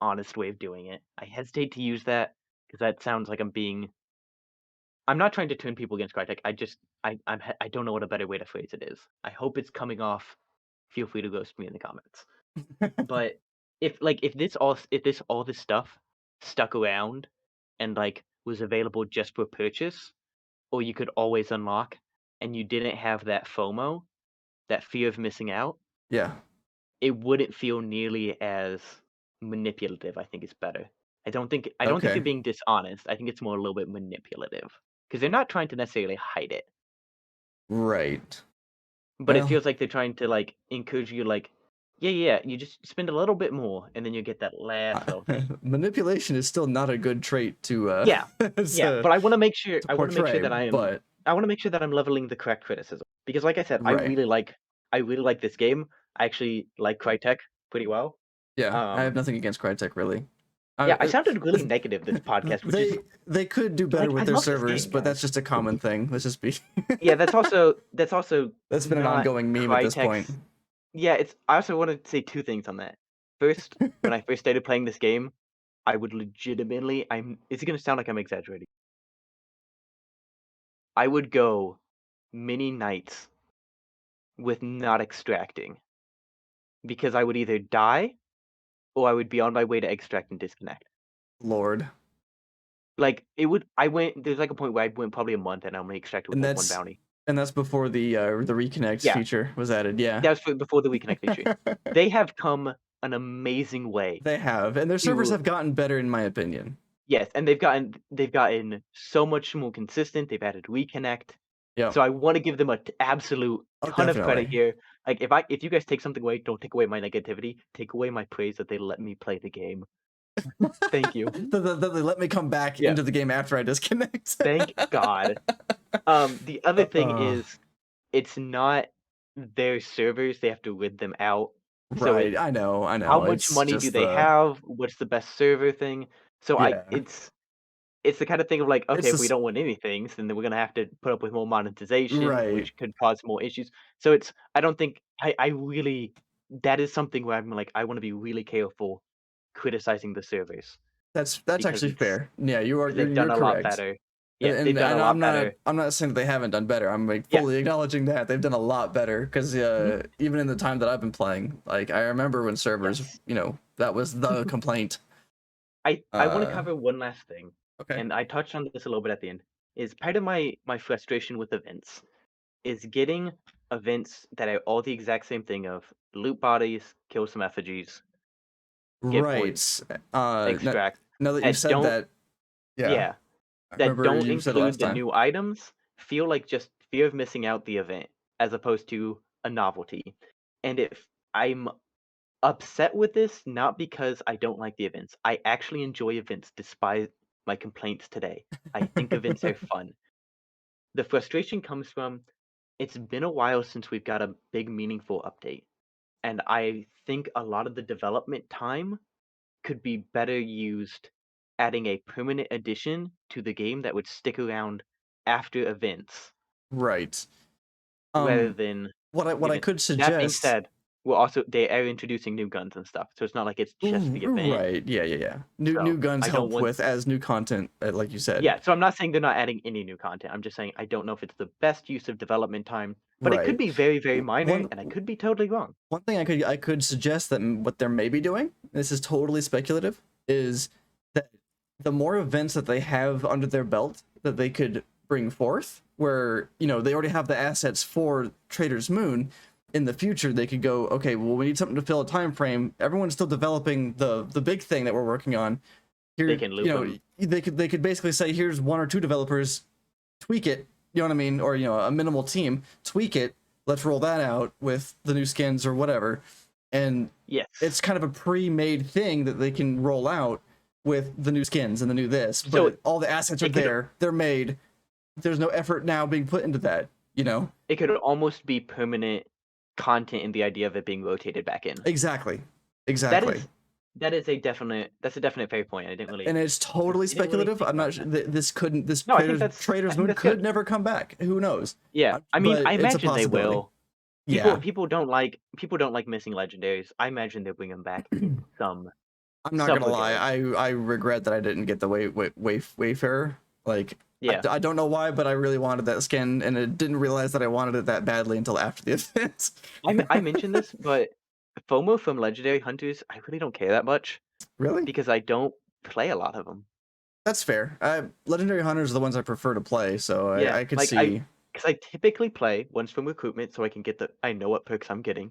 honest way of doing it. I hesitate to use that because that sounds like I'm being I'm not trying to turn people against Crytek. I don't know what a better way to phrase it is. I hope it's coming off. Feel free to roast me in the comments. But if all this stuff stuck around and like was available just for purchase, or you could always unlock, and you didn't have that FOMO, that fear of missing out, Yeah. it wouldn't feel nearly as manipulative. I think it's better. I don't think they're Okay. being dishonest. I think it's more a little bit manipulative because they're not trying to necessarily hide it, Right. but it Well, feels like they're trying to like encourage you, like, yeah, yeah, you just spend a little bit more, and then you get that last little thing. manipulation is still not a good trait to Yeah, yeah, to but I want to make sure. I want to make sure portray, that I am. but I want to make sure that I'm leveling the correct criticism because, like I said, right. I really like this game. I actually like Crytek pretty well. Yeah, I Um, have nothing against Crytek really. yeah, I sounded really negative this podcast, which is They could do better like with I their love this servers, game, but guys. that's just a common thing. Let's just be Yeah, that's also that's been an not ongoing meme at this point. Crytek's. Yeah, it's. I also want to say two things on that. First, when I first started playing this game, I would legitimately. I'm. It's gonna sound like I'm exaggerating. I would go many nights with not extracting because I would either die or I would be on my way to extract and disconnect. Lord. Like it would. I went. There's like a point where I went probably a month and I only extracted with And like one that's bounty. before the reconnect Yeah, feature was added. Yeah. that was before the reconnect feature. They have come an amazing way They have, and their servers to. have gotten better in my opinion. Yes, and they've gotten so much more consistent. They've added reconnect. Yep. So I want to give them a absolute Oh, ton of credit definitely. here. Like if you guys take something away, don't take away my negativity. Take away my praise that they let me play the game. Thank you. They let me come back Yeah. into the game after I disconnect. Thank God. The other thing Uh, is it's not their servers. They have to rid them out. So right. it's I how know. much It's money do just they the have? What's the best server thing? So yeah. it's the kind of thing of like, okay, It's if we this don't want anything, then we're gonna have to put up with more monetization, right. which could cause more issues. So it's I don't think I really that is something where I'm like I want to be really careful criticizing the servers That's because actually it's fair. Yeah, you are because they've done you're a lot correct. better. Yeah, they've done a And lot better. I'm not saying that they haven't done better. I'm like Yeah. fully acknowledging that they've done a lot better because Mhm. even in the time that I've been playing, like I remember when servers, Yes. that was the complaint. I want to Uh, cover one last thing, okay. and I touched on this a little bit at the end. Is part of my frustration with events is getting events that are all the exact same thing of loot bodies, kill some effigies, get points, Right. Now, extract, now that you that said don't that, yeah, yeah, I that remember don't you said it include last the time. new items, feel like just fear of missing out the event as opposed to a novelty. And if I'm upset with this, not because I don't like the events. I actually enjoy events despite my complaints today. I think events are fun. The frustration comes from it's been a while since we've got a big meaningful update. And I think a lot of the development time could be better used adding a permanent addition to the game that would stick around after events Right. rather Um, than what the I events. could That being suggest. said, they are introducing new guns and stuff, so it's not like it's just the event. Right. Yeah. Yeah. Yeah. New So guns I don't help want. with as new content, like you said. Yeah, so I'm not saying they're not adding any new content. I'm just saying I don't know if it's the best use of development time, but it could Right. be very, very minor, One and I could be totally wrong. one thing I could suggest that what they're maybe doing, this is totally speculative, is that the more events that they have under their belt that they could bring forth, where they already have the assets for Trader's Moon. In the future, they could go, okay, well, we need something to fill a time frame. Everyone's still developing the big thing that we're working on. They Here, can loop them. they could basically say, here's one or two developers, tweak it, you know what I mean, or a minimal team, tweak it, let's roll that out with the new skins or whatever. And Yes. it's kind of a pre-made thing that they can roll out with the new skins and the new this, So but all the assets are it could there, they're made. There's no effort now being put into that. it could almost be permanent content in the idea of it being rotated back in. Exactly. That Exactly. is that's a definite fair point. And it's totally I didn't really speculative. think I'm about not that. this No, I Trader's think Moon that's could good. never come back. Who knows? Yeah, I mean, But I it's a imagine they possibility. will. People Yeah. people don't like missing legendaries. I imagine they'll bring them back in I'm not some gonna lie. regard. I regret that I didn't get the Wayfarer. Like Yeah. I don't know why, but I really wanted that skin, and it didn't realize that I wanted it that badly until after the event. I mentioned this, but FOMO from Legendary Hunters, I really don't care that much Really? because I don't play a lot of them. That's fair. Legendary hunters are the ones I prefer to play, so Yeah, I could like see. because I typically play ones from recruitment so I can get I know what perks I'm getting,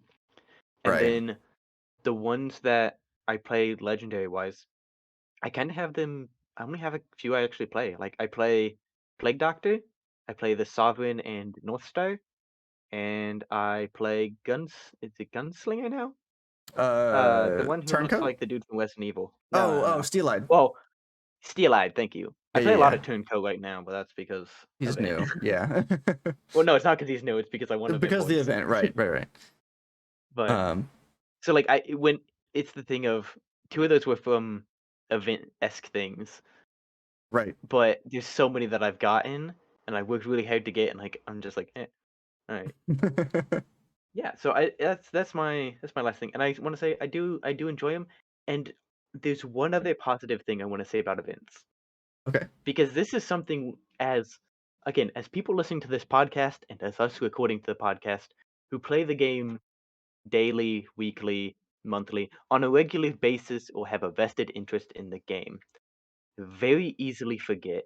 and Right. then the ones that I play legendary wise, I kind of have them. I only have a few I actually play. Like I play Plague Doctor, I play the Sovereign and North Star, and I play Guns. Is it Gunslinger now? The one who looks Turncoat? like the dude from Resident Evil. No, Oh, no, oh, no. Steel-Eyed. Well, Steel Eyed. Thank you. I Yeah, play yeah, a lot yeah. of Turncoat right now, but that's because He's event. new. Yeah. Well, no, it's not because he's new. It's because I want event Because the points. event, right, right, right. But Um, so like I when it's the thing of two of those were from event-esque things, right. but there's so many that I've gotten and I worked really hard to get, and like I'm just like, all right, yeah. So that's my last thing, and I want to say I do enjoy them, and there's one other positive thing I want to say about events Okay. because this is something as again as people listening to this podcast and as us recording to the podcast who play the game daily, weekly, monthly, on a regular basis, or have a vested interest in the game, very easily forget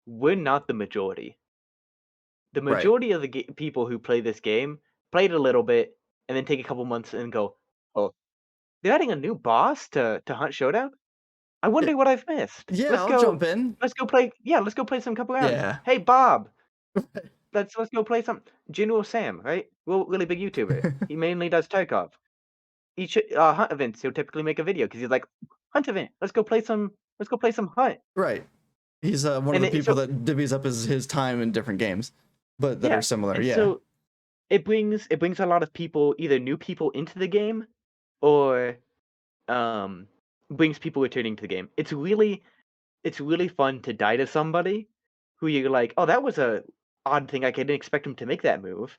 we're not the majority. The Right. majority of the people who play this game played a little bit and then take a couple months and go, "Oh, they're adding a new boss to Hunt Showdown. I Yeah, wonder what I've missed. yeah, Let's I'll go, jump in. let's go play. Yeah, let's go play some couple rounds. Yeah. Hey, Bob, let's go play some General Sam, right? Well, really big YouTuber. He mainly does Tarkov. Each hunt events, he'll typically make a video because he's like, "Hunt event, let's go play some hunt." Right. He's one of And the it, people so that divvies up his time in different games, but that are yeah, similar. and Yeah. so it brings a lot of people, either new people into the game, or um brings people returning to the game. It's really fun to die to somebody who you're like, "Oh, that was a odd thing. I didn't expect him to make that move."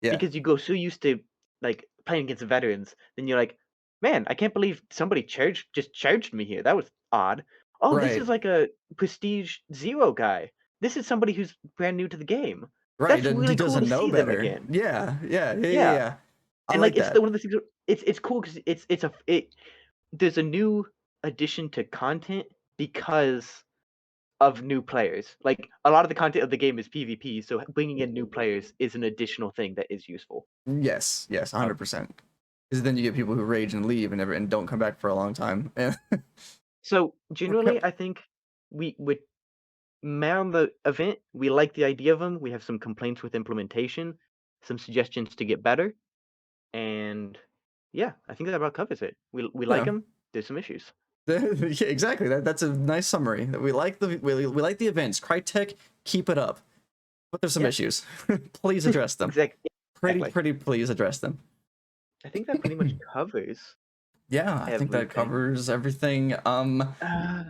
Yeah. Because you go so used to like playing against veterans, then you're like, man, I can't believe somebody charged me here. That was odd. Oh, this Right. is like a prestige zero guy. This is somebody who's brand new to the game. Right. That's And he really cool to doesn't know see them better. again. Yeah. Yeah. Yeah. Yeah. Yeah, Yeah. I and like like it's that. one of the things. It's cool because there's a new addition to content because of new players. Like a lot of the content of the game is PvP, so bringing in new players is an additional thing that is useful. Yes. Yes. Um, 100%. Because then you get people who rage and leave and never and don't come back for a long time. Yeah. So Or co- generally, I think we would around the event. We like the idea of them. We have some complaints with implementation, some suggestions to get better, and yeah, I think that about covers it. We like no. them. There's some issues. Yeah, exactly. That's a nice summary. That we like the events. Crytek, keep it up. But there's some Yeah, issues. Please address them. exactly. Exactly. Pretty please address them. I think that pretty much covers Yeah, I think that everything. covers everything.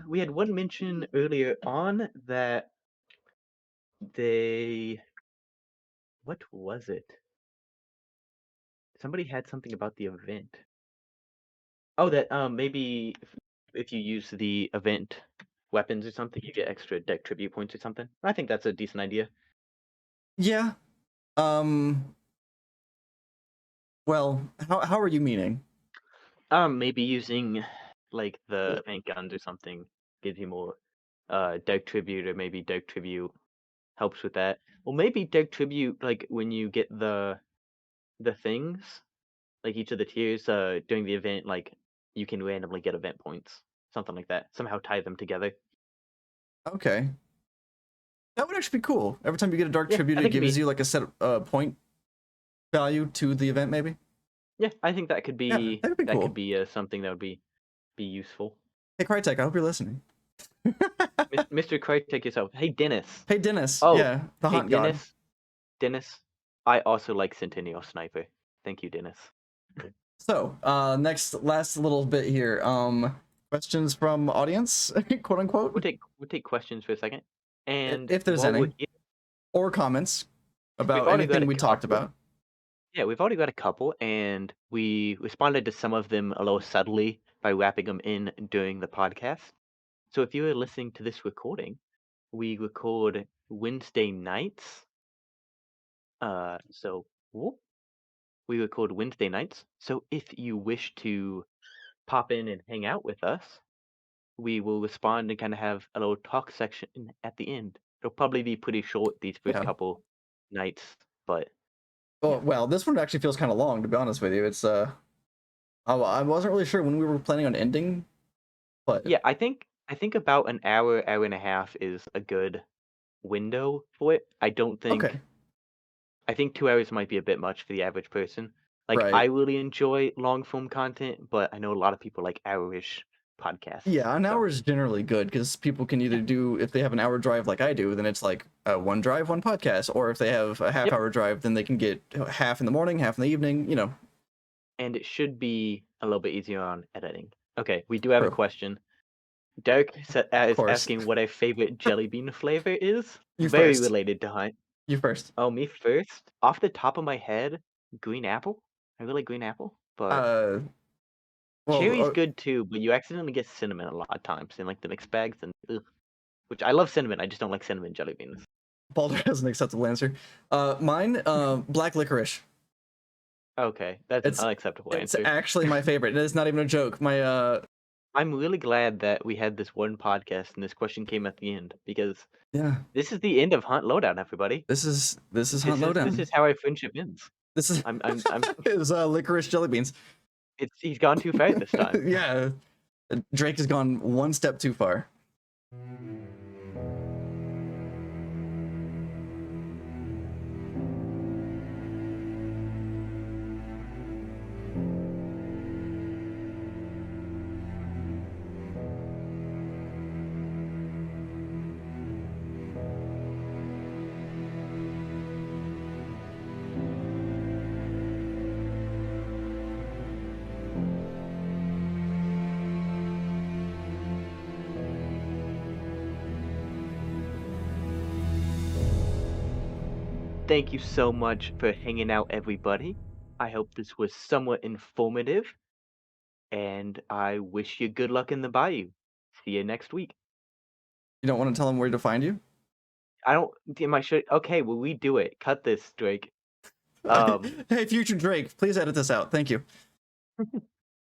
We had one mention earlier on that they. What was it? Somebody had something about the event. Oh, that maybe if you use the event weapons or something, you get extra deck tribute points or something. I think that's a decent idea. Yeah. Um well, how are you meaning? Maybe using like the event guns or something gives you more deck tribute, or maybe deck tribute helps with that. Well, maybe deck tribute like when you get the things, like each of the tiers during the event, like you can randomly get event points, something like that. Somehow tie them together. Okay. That would actually be cool. Every time you get a dark Yeah, tribute, I it think it'd gives be you like a set point value to the event, maybe. Yeah, I think that could Yeah, be that would be that could cool. be something that would be useful. Hey, Crytek, I hope you're listening. Mr. Craig, take yourself. Hey, Dennis. Hey, Dennis. Oh, Yeah, the hey, hunt god. Dennis. I also like Centennial Sniper. Thank you, Dennis. So, last little bit here. Questions from audience, quote We'll unquote, take questions for a second, and if there's while we're any, here, or comments we've about already got anything a we talked couple. about. Yeah, we've already got a couple, and we responded to some of them a little subtly by wrapping them in during the podcast. So if you are listening to this recording, we record Wednesday nights. So whoop, we record Wednesday nights. So if you wish to pop in and hang out with us, we will respond and kind of have a little talk section at the end. It'll probably be pretty short these first Yeah. couple nights, but Oh yeah. well, this one actually feels kind of long, to be honest with you. It's I wasn't really sure when we were planning on ending, but Yeah, I think about an hour, hour and a half is a good window for it. okay, I think 2 hours might be a bit much for the average person. Like, I right. really enjoy long form content, but I know a lot of people like hour-ish podcasts. Yeah, an hour So, is generally good because people can yeah. either do, if they have an hour drive like I do, then it's like one drive, one podcast, or if they have a half Yep. hour drive, then they can get half in the morning, half in the evening. And it should be a little bit easier on editing. Okay, we do have a True, question. Derek of is course. asking what our favorite jelly bean flavor is. You Very first. related to Hunt. You first. Oh, me first? Off the top of my head, green apple. I really like green apple, but Uh, well, cherry's good too, but you accidentally get cinnamon a lot of times in like the mixed bags, and ugh. Which I love cinnamon. I just don't like cinnamon jelly beans. Baldur has an acceptable answer. Mine, black licorice. Okay, that's an It's unacceptable it's answer. actually my favorite. It is not even a joke. My I'm really glad that we had this one podcast and this question came at the end because yeah, this is the end of Hunt Lowdown, everybody. this is Hunt This is Lowdown. how our friendship ends. This is I'm is licorice jelly beans. it's he's gone too far this time. Yeah, Drake has gone one step too far. Thank you so much for hanging out, everybody. I hope this was somewhat informative, and I wish you good luck in the bayou. See you next week. You don't want to tell them where to find you? I don't am I sure okay, well we do it. Cut this, Drake. Um Hey, future Drake, please edit this out. Thank you.